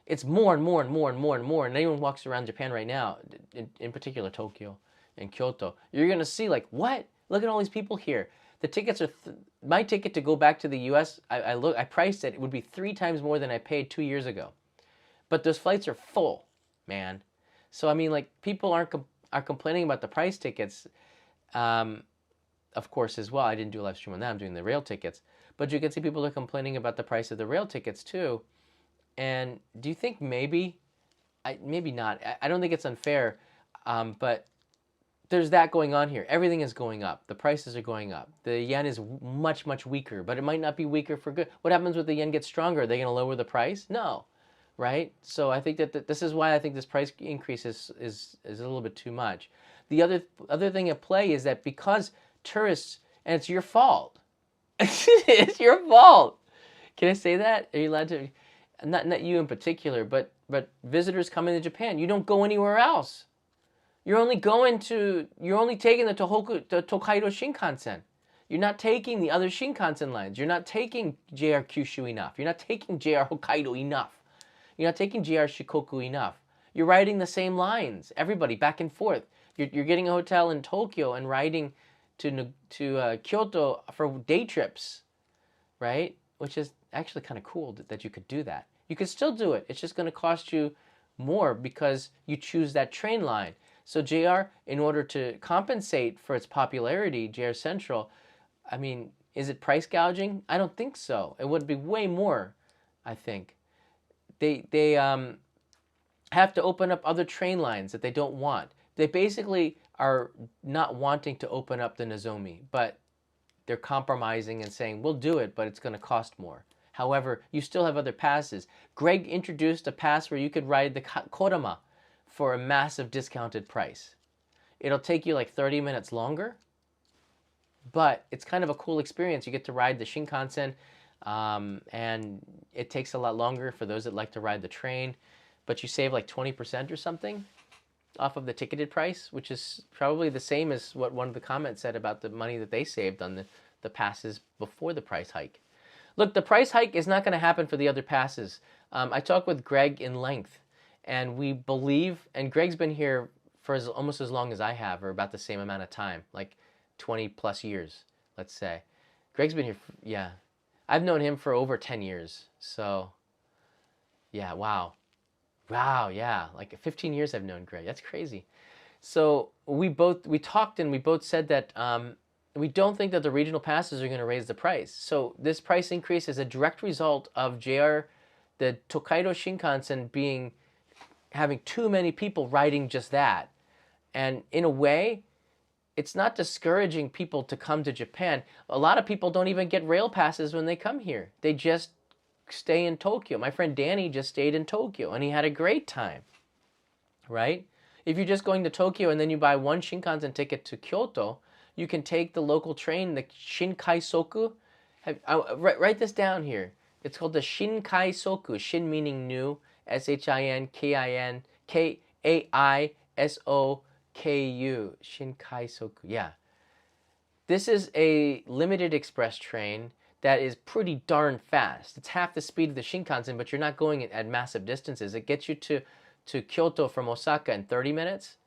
Speaker 1: It's more and more and more and more and more. And anyone walks around Japan right now, in particular Tokyo and Kyoto, you're going to see like, what? Look at all these people here. The tickets are, my ticket to go back to the US, I priced it would be 3 times more than I paid 2 years ago. But those flights are full, man. So, I mean, like, people are complaining about the price tickets, of course, as well. I didn't do a live stream on that. I'm doing the rail tickets. But you can see people are complaining about the price of the rail tickets, too. And do you think maybe, maybe not. I don't think it's unfair, but there's that going on here. Everything is going up. The prices are going up. The yen is much, much weaker, but it might not be weaker for good. What happens when the yen gets stronger? Are they going to lower the price? No, right? So I think that this is why I think this price increase is a little bit too much. The other thing at play is that because tourists, and it's your fault. It's your fault. Can I say that? Are you allowed to? Not you in particular, but visitors coming to Japan, you don't go anywhere else. You're only taking the Tokaido Shinkansen. You're not taking the other Shinkansen lines. You're not taking JR Kyushu enough. You're not taking JR Hokkaido enough. You're not taking JR Shikoku enough. You're riding the same lines, everybody, back and forth. You're getting a hotel in Tokyo and riding to Kyoto for day trips, right? Which is actually kind of cool that you could do that. You could still do it. It's just going to cost you more because you choose that train line. So JR, in order to compensate for its popularity, JR Central, I mean, is it price gouging? I don't think so. It would be way more, I think. They have to open up other train lines that they don't want. They basically are not wanting to open up the Nozomi, but they're compromising and saying, we'll do it, but it's going to cost more. However, you still have other passes. Greg introduced a pass where you could ride the Kodama for a massive discounted price. It'll take you like 30 minutes longer, but it's kind of a cool experience. You get to ride the Shinkansen, and it takes a lot longer for those that like to ride the train, but you save like 20% or something off of the ticketed price, which is probably the same as what one of the comments said about the money that they saved on the passes before the price hike. Look, the price hike is not going to happen for the other passes. I talked with Greg in length, and we believe, and Greg's been here for almost as long as I have, or about the same amount of time, like 20 plus years, let's say. Greg's been here, yeah. I've known him for over 10 years, so yeah, wow. Wow, yeah, like 15 years I've known Greg. That's crazy. So we talked and we both said that we don't think that the regional passes are going to raise the price. So this price increase is a direct result of the Tokaido Shinkansen having too many people riding just that. And in a way, it's not discouraging people to come to Japan. A lot of people don't even get rail passes when they come here. They just stay in Tokyo. My friend Danny just stayed in Tokyo and he had a great time, right? If you're just going to Tokyo and then you buy one Shinkansen ticket to Kyoto, you can take the local train, the Shinkaisoku. Write this down here. It's called the Shinkaisoku. Shin meaning new, Shin, Kin, Kaisoku. Shinkaisoku, yeah. This is a limited express train that is pretty darn fast. It's half the speed of the Shinkansen, but you're not going at massive distances. It gets you to Kyoto from Osaka in 30 minutes,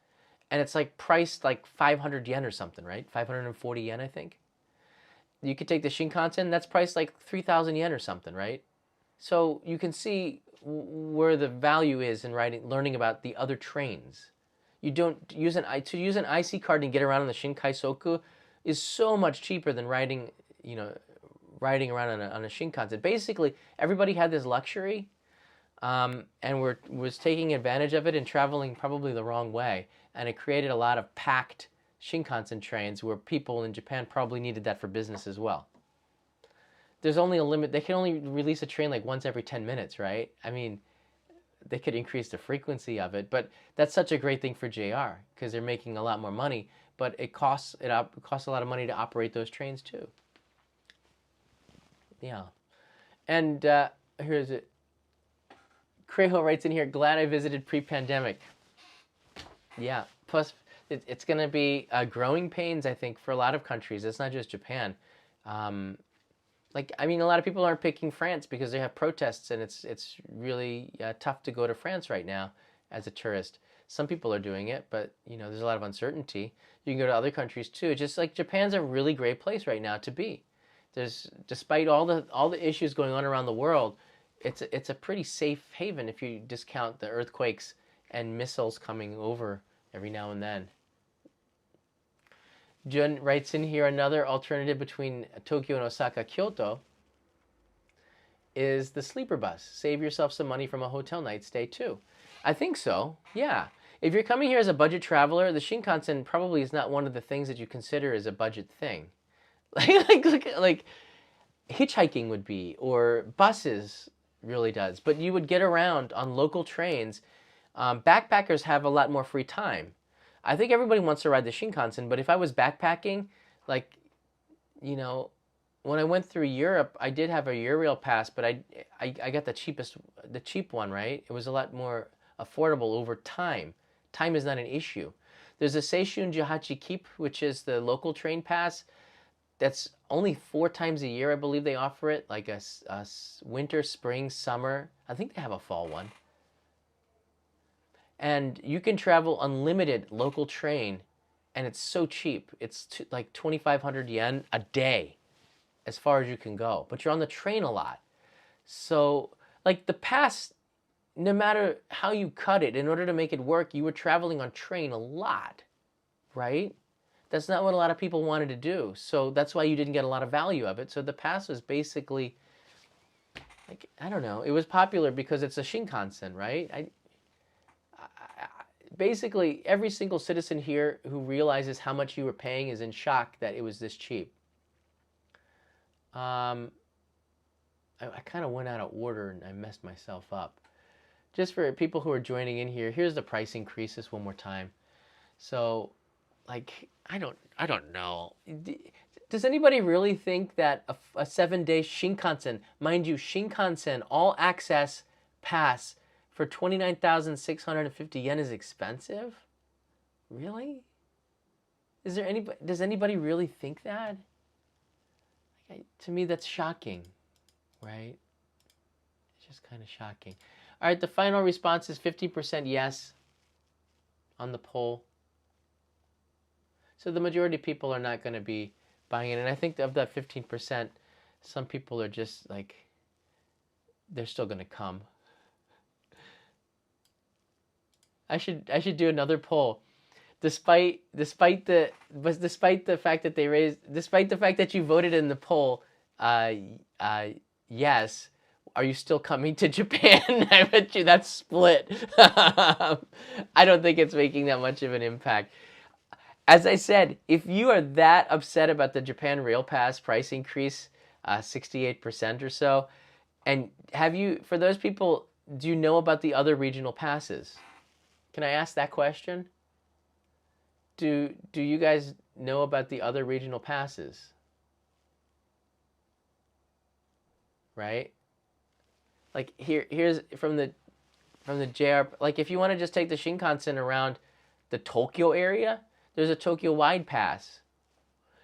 Speaker 1: and it's like priced like 500 yen or something, right? 540 yen, I think. You could take the Shinkansen, that's priced like 3,000 yen or something, right? So you can see where the value is in learning about the other trains. You don't use an IC card and get around on the Shinkaisoku is so much cheaper than riding around on a Shinkansen. Basically, everybody had this luxury, and was taking advantage of it and traveling probably the wrong way, and it created a lot of packed Shinkansen trains where people in Japan probably needed that for business as well. There's only a limit. They can only release a train like once every 10 minutes, right? I mean, they could increase the frequency of it, but that's such a great thing for JR because they're making a lot more money, but it costs a lot of money to operate those trains too. Yeah. And here's it. Crejo writes in here, glad I visited pre-pandemic. Yeah. Plus, it's going to be growing pains, I think, for a lot of countries. It's not just Japan. Um, like, I mean, a lot of people aren't picking France because they have protests, and it's really tough to go to France right now as a tourist. Some people are doing it, but there's a lot of uncertainty. You can go to other countries too. Just like Japan's a really great place right now to be. Despite all the issues going on around the world, it's a pretty safe haven if you discount the earthquakes and missiles coming over every now and then. Jun writes in here, another alternative between Tokyo and Osaka, Kyoto is the sleeper bus. Save yourself some money from a hotel night stay too. I think so. Yeah. If you're coming here as a budget traveler, the Shinkansen probably is not one of the things that you consider as a budget thing. Like hitchhiking would be, or buses really does. But you would get around on local trains. Backpackers have a lot more free time. I think everybody wants to ride the Shinkansen, but if I was backpacking, like, when I went through Europe, I did have a Eurail pass, but I got the cheap one, right? It was a lot more affordable over time. Time is not an issue. There's a Seishun Jahachi Keep, which is the local train pass. That's only 4 times a year, I believe they offer it, like a winter, spring, summer. I think they have a fall one. And you can travel unlimited local train, and it's so cheap. It's like 2,500 yen a day as far as you can go. But you're on the train a lot. So, like, the pass, no matter how you cut it, in order to make it work, you were traveling on train a lot, right? That's not what a lot of people wanted to do. So that's why you didn't get a lot of value of it. So the pass was basically, like, I don't know. It was popular because it's a Shinkansen, right? Basically, every single citizen here who realizes how much you were paying is in shock that it was this cheap. I kind of went out of order and I messed myself up. Just for people who are joining in here, here's the price increases one more time. So, like, I don't know. Does anybody really think that a 7-day Shinkansen, mind you, Shinkansen all access pass for 29,650 yen is expensive? Really? Does anybody really think that? To me, that's shocking, right? It's just kind of shocking. All right, the final response is 50% yes on the poll. So the majority of people are not going to be buying it. And I think of that 15%, some people are just like, they're still going to come. I should do another poll. Despite the fact that you voted in the poll, yes, are you still coming to Japan? I bet you that's split. I don't think it's making that much of an impact. As I said, if you are that upset about the Japan Rail Pass price increase, 68% or so, and for those people, do you know about the other regional passes? Can I ask that question? Do you guys know about the other regional passes? Right? Like here's from the JR, like if you want to just take the Shinkansen around the Tokyo area, there's a Tokyo wide pass.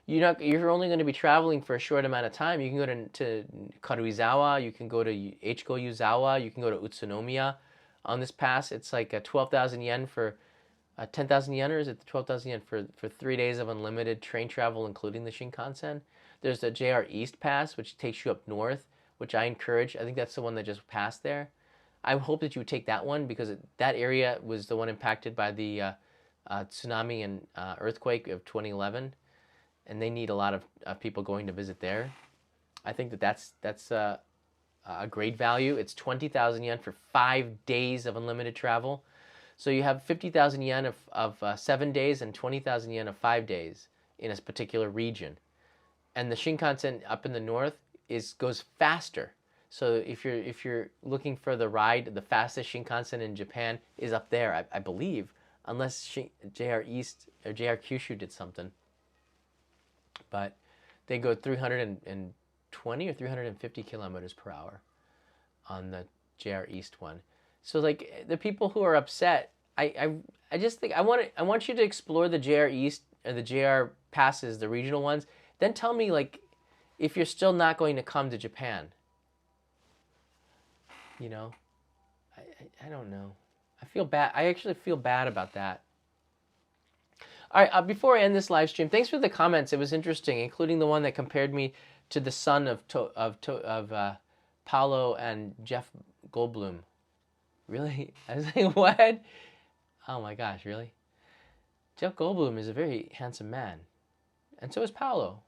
Speaker 1: You're only going to be traveling for a short amount of time. You can go to Karuizawa, you can go to Eichiko Yuzawa, you can go to Utsunomiya on this pass. It's like 12,000 yen for 10,000 yen, or is it 12,000 yen for 3 days of unlimited train travel, including the Shinkansen? There's the JR East Pass, which takes you up north, which I encourage. I think that's the one that just passed there. I hope that you would take that one because that area was the one impacted by the tsunami and earthquake of 2011, and they need a lot of people going to visit there. I think that's a great value. It's 20,000 yen for 5 days of unlimited travel. So you have 50,000 yen of 7 days and 20,000 yen of 5 days in a particular region. And the Shinkansen up in the north goes faster. So if you're looking for the ride, the fastest Shinkansen in Japan is up there, I believe, unless JR East or JR Kyushu did something. But they go 320 or 350 kilometers per hour on the JR East one. So like the people who are upset, I just think I want you to explore the JR East or the JR passes, the regional ones. Then tell me like if you're still not going to come to Japan. You know, I don't know. I feel bad. I actually feel bad about that. All right, before I end this live stream, thanks for the comments. It was interesting, including the one that compared me to the son of Paolo and Jeff Goldblum. Really? I was like, what? Oh my gosh, really? Jeff Goldblum is a very handsome man, and so is Paolo.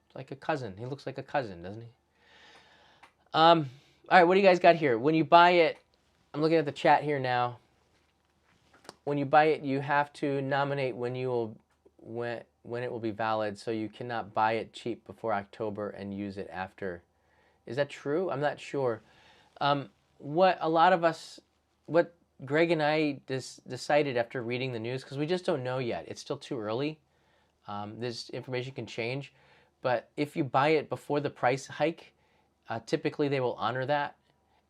Speaker 1: It's like a cousin. He looks like a cousin, doesn't he? All right, what do you guys got here? When you buy it, I'm looking at the chat here now. When you buy it, you have to nominate when it will be valid, so you cannot buy it cheap before October and use it after. Is that true? I'm not sure. What Greg and I decided after reading the news, because we just don't know yet. It's still too early. This information can change, but if you buy it before the price hike, typically they will honor that.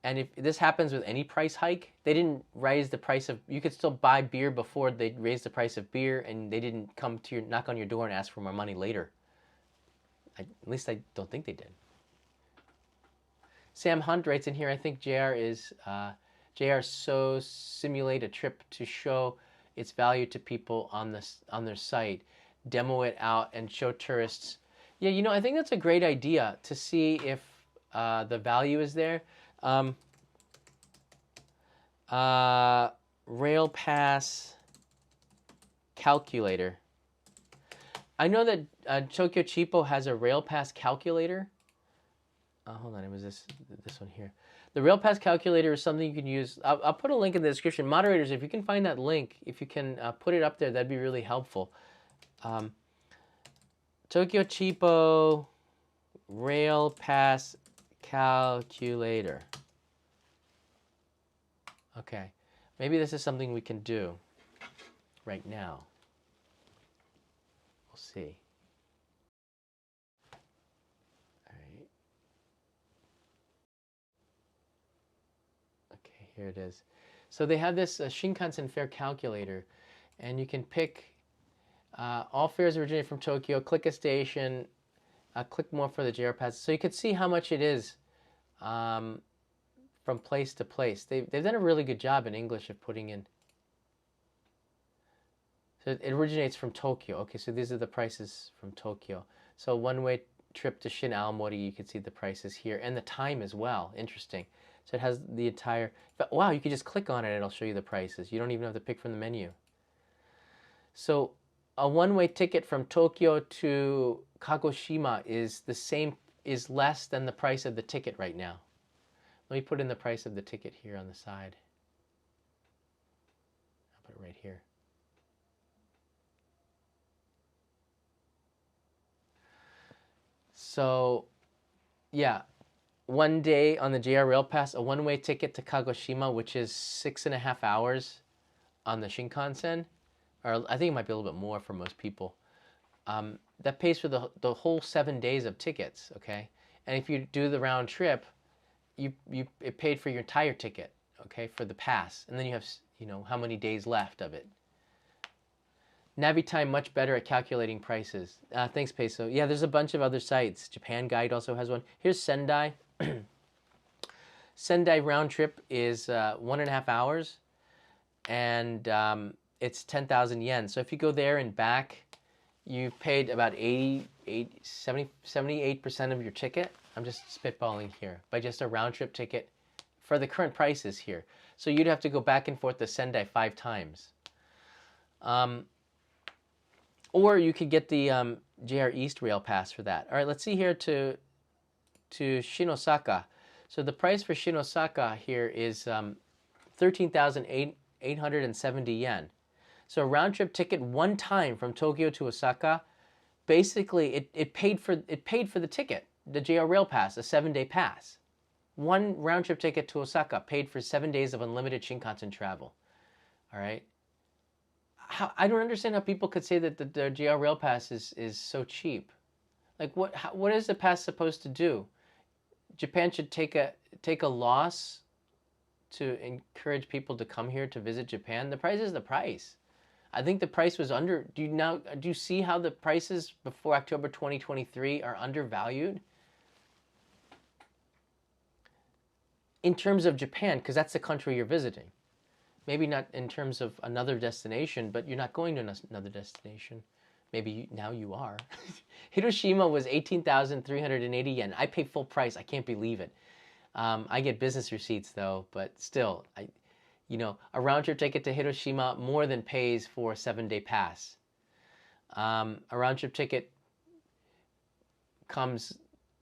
Speaker 1: And if this happens with any price hike, they didn't raise the price of. You could still buy beer before they raised the price of beer, and they didn't come to knock on your door and ask for more money later. At least I don't think they did. Sam Hunt writes in here. I think JR so simulate a trip to show its value to people on their site, demo it out, and show tourists. Yeah, I think that's a great idea to see if the value is there. Rail Pass calculator. I know that Tokyo Cheapo has a Rail Pass calculator. Hold on, it was this one here. The Rail Pass calculator is something you can use. I'll put a link in the description. Moderators, if you can find that link, if you can put it up there, that'd be really helpful. Tokyo Cheapo Rail Pass calculator. Okay, maybe this is something we can do right now. We'll see. All right. Okay, here it is. So they have this Shinkansen fare calculator, and you can pick all fares originating from Tokyo, click a station, click more for the JR Pass. So you can see how much it is from place to place. They've done a really good job in English of putting in. So it originates from Tokyo. Okay, so these are the prices from Tokyo. So one-way trip to Shin Aomori, you can see the prices here, and the time as well. Interesting. So it has the entire. But wow, you can just click on it, and it'll show you the prices. You don't even have to pick from the menu. So a one-way ticket from Tokyo to Kagoshima is less than the price of the ticket right now. Let me put in the price of the ticket here on the side. I'll put it right here. So, yeah, one day on the JR Rail Pass, a one-way ticket to Kagoshima, which is 6.5 hours on the Shinkansen, or I think it might be a little bit more for most people. That pays for the whole 7 days of tickets, okay? And if you do the round trip, it paid for your entire ticket, okay, for the pass, and then you have how many days left of it. Navitime much better at calculating prices. Thanks, Peso. Yeah, there's a bunch of other sites. Japan Guide also has one. Here's Sendai. Sendai round trip is 1.5 hours, and it's 10,000 yen. So if you go there and back, you paid about 78% of your ticket. I'm just spitballing here, by just a round trip ticket for the current prices here. So you'd have to go back and forth to Sendai 5 times. Or you could get the JR East Rail Pass for that. All right, let's see here to Shinosaka. So the price for Shinosaka here is 13,870 yen. So a round trip ticket one time from Tokyo to Osaka, basically it paid for the ticket, the JR Rail Pass, a 7-day pass. One round trip ticket to Osaka paid for 7 days of unlimited Shinkansen travel. All right. I don't understand how people could say that the JR Rail Pass is so cheap. Like what is the pass supposed to do? Japan should take a loss to encourage people to come here to visit Japan. The price is the price. I think the price was do you see how the prices before October 2023 are undervalued? In terms of Japan, because that's the country you're visiting. Maybe not in terms of another destination, but you're not going to another destination. Maybe now you are. Hiroshima was 18,380 yen. I pay full price. I can't believe it. I get business receipts though, but still, a round trip ticket to Hiroshima more than pays for a 7-day pass. A round trip ticket comes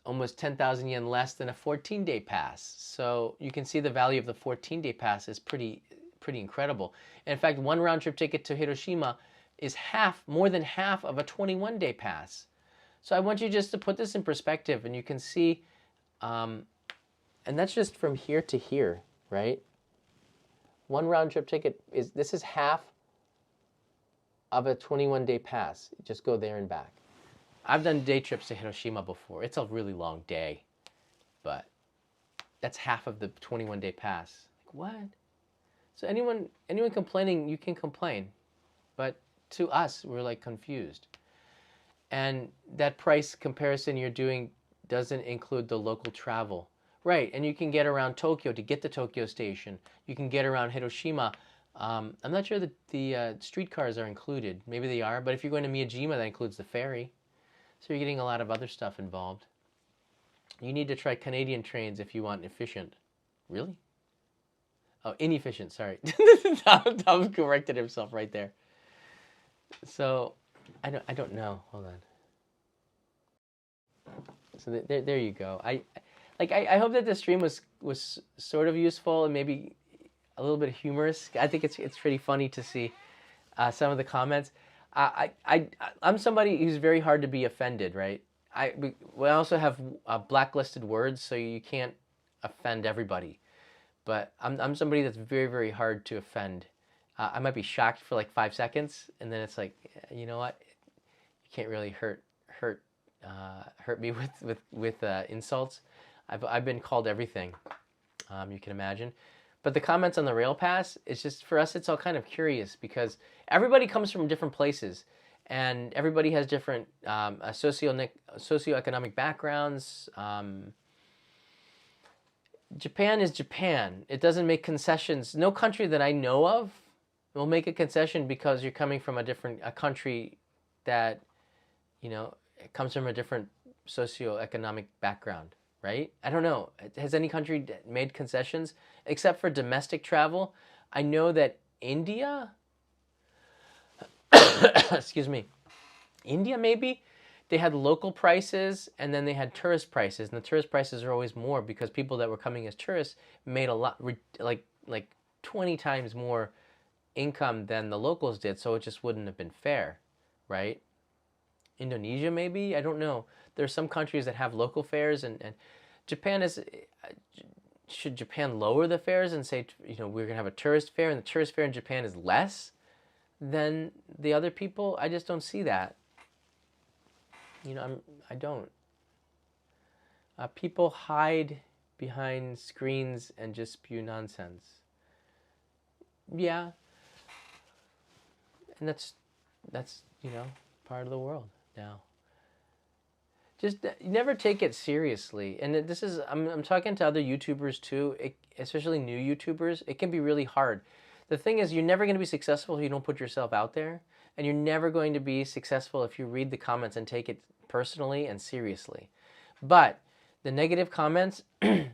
Speaker 1: almost 10,000 yen less than a 14-day pass. So you can see the value of the 14-day pass is pretty incredible. And in fact, one round trip ticket to Hiroshima is more than half of a 21-day pass. So I want you just to put this in perspective, and you can see, and that's just from here to here, right? One round trip ticket this is half of a 21-day pass. Just go there and back. I've done day trips to Hiroshima before. It's a really long day, but that's half of the 21-day pass. Like, what? So anyone complaining, you can complain, but to us, we're like confused. And that price comparison you're doing doesn't include the local travel. Right, and you can get around Tokyo to get to Tokyo Station. You can get around Hiroshima. I'm not sure that the streetcars are included. Maybe they are, but if you're going to Miyajima, that includes the ferry. So you're getting a lot of other stuff involved. You need to try Canadian trains if you want efficient. Really? Oh, inefficient, sorry. Tom corrected himself right there. So, I don't know. Hold on. So there you go. I hope that the stream was sort of useful and maybe a little bit humorous. I think it's pretty funny to see some of the comments. I'm somebody who's very hard to be offended, right? We also have blacklisted words, so you can't offend everybody. But I'm somebody that's very, very hard to offend. I might be shocked for like 5 seconds, and then it's like, you know what? You can't really hurt me with insults. I've been called everything, you can imagine. But the comments on the rail pass, it's just, for us, it's all kind of curious because everybody comes from different places and everybody has different socioeconomic backgrounds. Japan is Japan. It doesn't make concessions. No country that I know of will make a concession because you're coming from a country that, comes from a different socioeconomic background. Right? I don't know. Has any country made concessions except for domestic travel? I know that India, excuse me, India maybe, they had local prices and then they had tourist prices. And the tourist prices are always more because people that were coming as tourists made a lot, like 20 times more income than the locals did. So it just wouldn't have been fair, right? Indonesia maybe? I don't know. There's some countries that have local fares and Japan is, should Japan lower the fares and say, we're going to have a tourist fare and the tourist fare in Japan is less than the other people? I just don't see that. I don't. People hide behind screens and just spew nonsense. Yeah. And that's part of the world now. Just never take it seriously. And this is, I'm talking to other YouTubers too, especially new YouTubers. It can be really hard. The thing is, you're never going to be successful if you don't put yourself out there. And you're never going to be successful if you read the comments and take it personally and seriously. But the negative comments, sometimes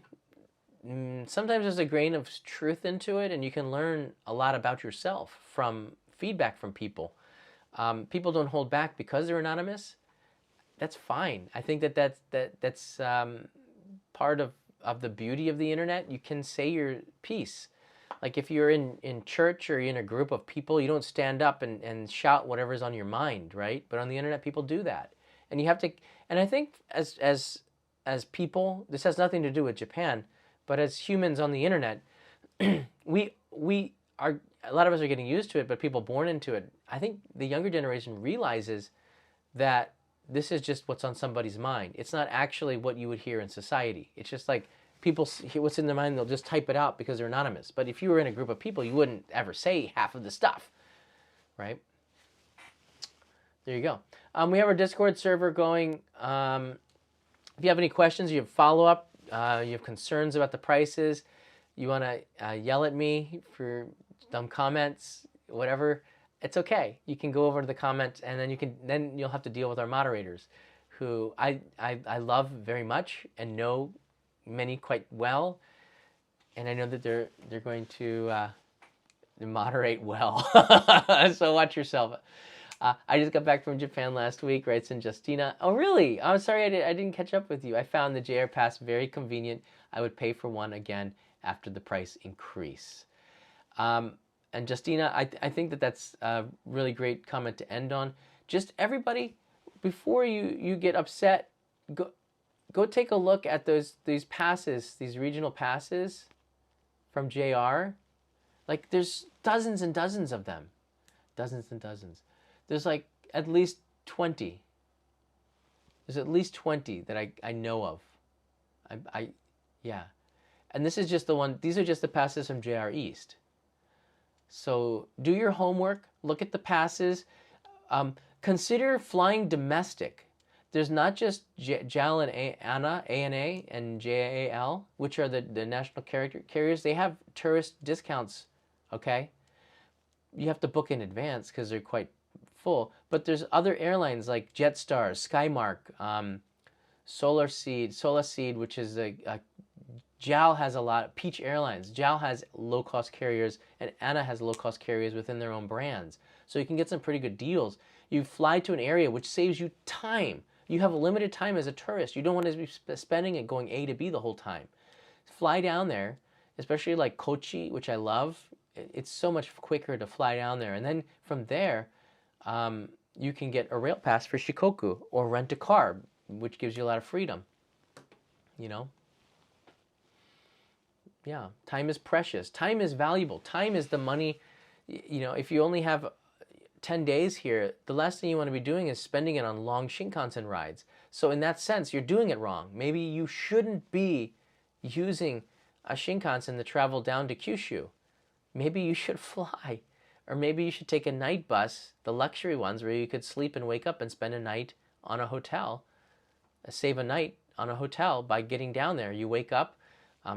Speaker 1: there's a grain of truth into it, and you can learn a lot about yourself from feedback from people. People don't hold back because they're anonymous. That's fine. I think that's part of the beauty of the internet. You can say your piece. Like if you're in church or you're in a group of people, you don't stand up and shout whatever's on your mind, right? But on the internet, people do that. And you have to, and I think as people, this has nothing to do with Japan, but as humans on the internet, we are, a lot of us are getting used to it, but people born into it, I think the younger generation realizes that this is just what's on somebody's mind. It's not actually what you would hear in society. It's just like people hear what's in their mind, they'll just type it out because they're anonymous. But if you were in a group of people, you wouldn't ever say half of the stuff, right? There you go. We have our Discord server going. If you have any questions, you have follow-up, you have concerns about the prices, you want to yell at me for dumb comments, whatever, it's okay. You can go over to the comments, and then you'll have to deal with our moderators, who I love very much and know many quite well, and I know that they're going to moderate well. So watch yourself. I just got back from Japan last week, writes in Justina. Oh, really? I'm sorry I didn't catch up with you. I found the JR Pass very convenient. I would pay for one again after the price increase. And Justina, I think that's a really great comment to end on. Just everybody, before you get upset, go take a look at these passes, these regional passes from JR. Like, there's dozens and dozens of them. Dozens and dozens. There's like at least 20. There's at least 20 that I know of. Yeah. And this is just the one, these are just the passes from JR East. So do your homework, look at the passes. Consider flying domestic. There's not just JAL and ANA and JAL, which are the national carriers. They have tourist discounts, okay? You have to book in advance because they're quite full. But there's other airlines like Jetstar, Skymark, Solarseed, which is JAL has a lot. Peach Airlines, JAL has low-cost carriers, and ANA has low-cost carriers within their own brands. So you can get some pretty good deals. You fly to an area which saves you time. You have a limited time as a tourist. You don't want to be spending it going A to B the whole time. Fly down there, especially like Kochi, which I love. It's so much quicker to fly down there. And then from there, you can get a rail pass for Shikoku or rent a car, which gives you a lot of freedom. You know? Yeah, time is precious. Time is valuable. Time is the money. You know, if you only have 10 days here, the last thing you want to be doing is spending it on long Shinkansen rides. So in that sense, you're doing it wrong. Maybe you shouldn't be using a Shinkansen to travel down to Kyushu. Maybe you should fly. Or maybe you should take a night bus, the luxury ones where you could sleep and wake up and spend a night on a hotel. Save a night on a hotel by getting down there. You wake up.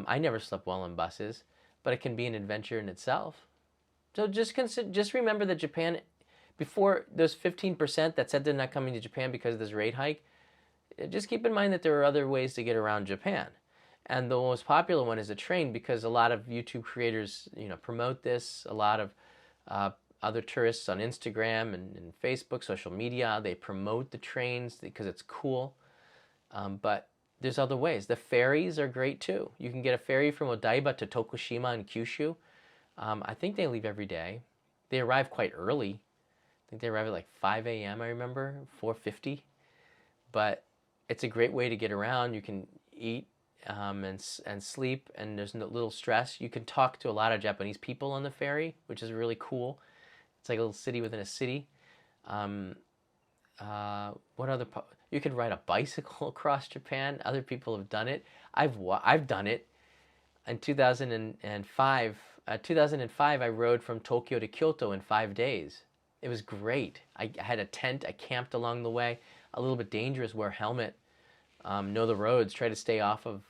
Speaker 1: I never slept well in buses, but it can be an adventure in itself. So just remember that Japan, before those 15% that said they're not coming to Japan because of this rate hike, just keep in mind that there are other ways to get around Japan. And the most popular one is a train, because a lot of YouTube creators, promote this. A lot of other tourists on Instagram and Facebook, social media, they promote the trains because it's cool. But there's other ways. The ferries are great too. You can get a ferry from Odaiba to Tokushima and Kyushu. I think they leave every day. They arrive quite early. I think they arrive at like 5 a.m. I remember, 4:50. But it's a great way to get around. You can eat and sleep, and there's no little stress. You can talk to a lot of Japanese people on the ferry, which is really cool. It's like a little city within a city. What other? You could ride a bicycle across Japan. Other people have done it. I've done it. In 2005, I rode from Tokyo to Kyoto in 5 days. It was great. I had a tent. I camped along the way. A little bit dangerous. Wear a helmet. Know the roads. Try to stay off of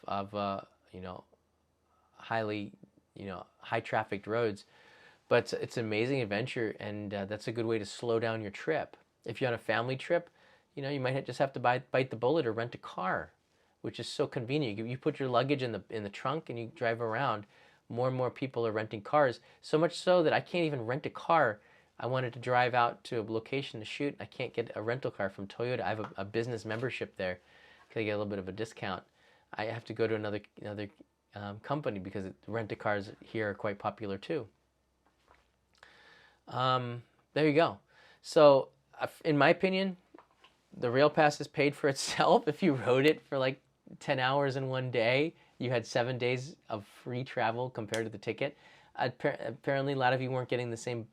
Speaker 1: highly high trafficked roads. But it's an amazing adventure, and that's a good way to slow down your trip. If you're on a family trip, you might just have to bite the bullet or rent a car, which is so convenient. You put your luggage in the trunk and you drive around. More and more people are renting cars, so much so that I can't even rent a car. I wanted to drive out to a location to shoot. I can't get a rental car from Toyota. I have a business membership there. Can I get a little bit of a discount? I have to go to another company because rent-a-cars here are quite popular too. There you go. So, in my opinion, the rail pass is paid for itself. If you rode it for like 10 hours in one day, you had 7 days of free travel compared to the ticket. Apparently, a lot of you weren't getting the same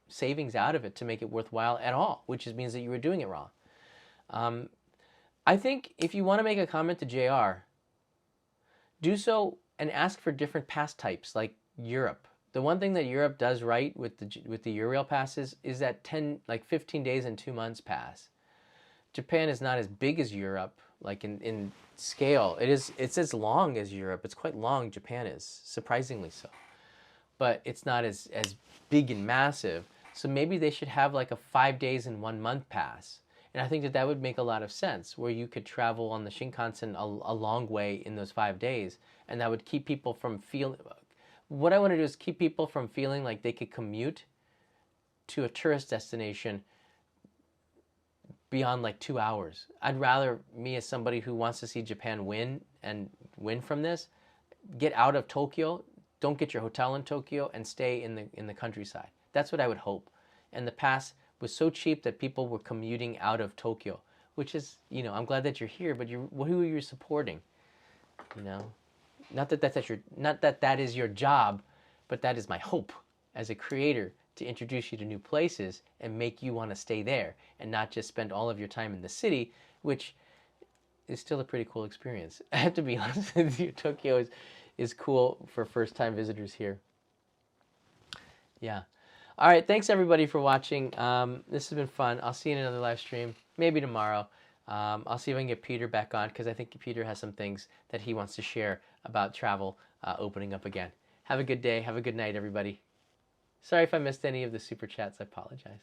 Speaker 1: savings out of it to make it worthwhile at all, which means that you were doing it wrong. I think if you want to make a comment to JR, do so and ask for different pass types like Europe. The one thing that Europe does right with the Eurail passes is that 15 days and 2 months pass. Japan is not as big as Europe, like in scale. It's as long as Europe. It's quite long, Japan is, surprisingly so. But it's not as big and massive. So maybe they should have like a 5 days and 1 month pass. And I think that that would make a lot of sense, where you could travel on the Shinkansen a long way in those 5 days. And that would keep people from feeling, what I want to do is keep people from feeling like they could commute to a tourist destination beyond like 2 hours. I'd rather, me as somebody who wants to see Japan win and win from this, get out of Tokyo, don't get your hotel in Tokyo, and stay in the countryside. That's what I would hope. And the pass was so cheap that people were commuting out of Tokyo, which is, I'm glad that you're here, but who are you supporting? Not that that is your job, but that is my hope as a creator, to introduce you to new places and make you want to stay there and not just spend all of your time in the city, which is still a pretty cool experience. I have to be honest with you, Tokyo is cool for first-time visitors here. Yeah. All right, thanks everybody for watching. This has been fun. I'll see you in another live stream, maybe tomorrow. I'll see if I can get Peter back on, because I think Peter has some things that he wants to share about travel opening up again. Have a good day. Have a good night, everybody. Sorry if I missed any of the super chats. I apologize.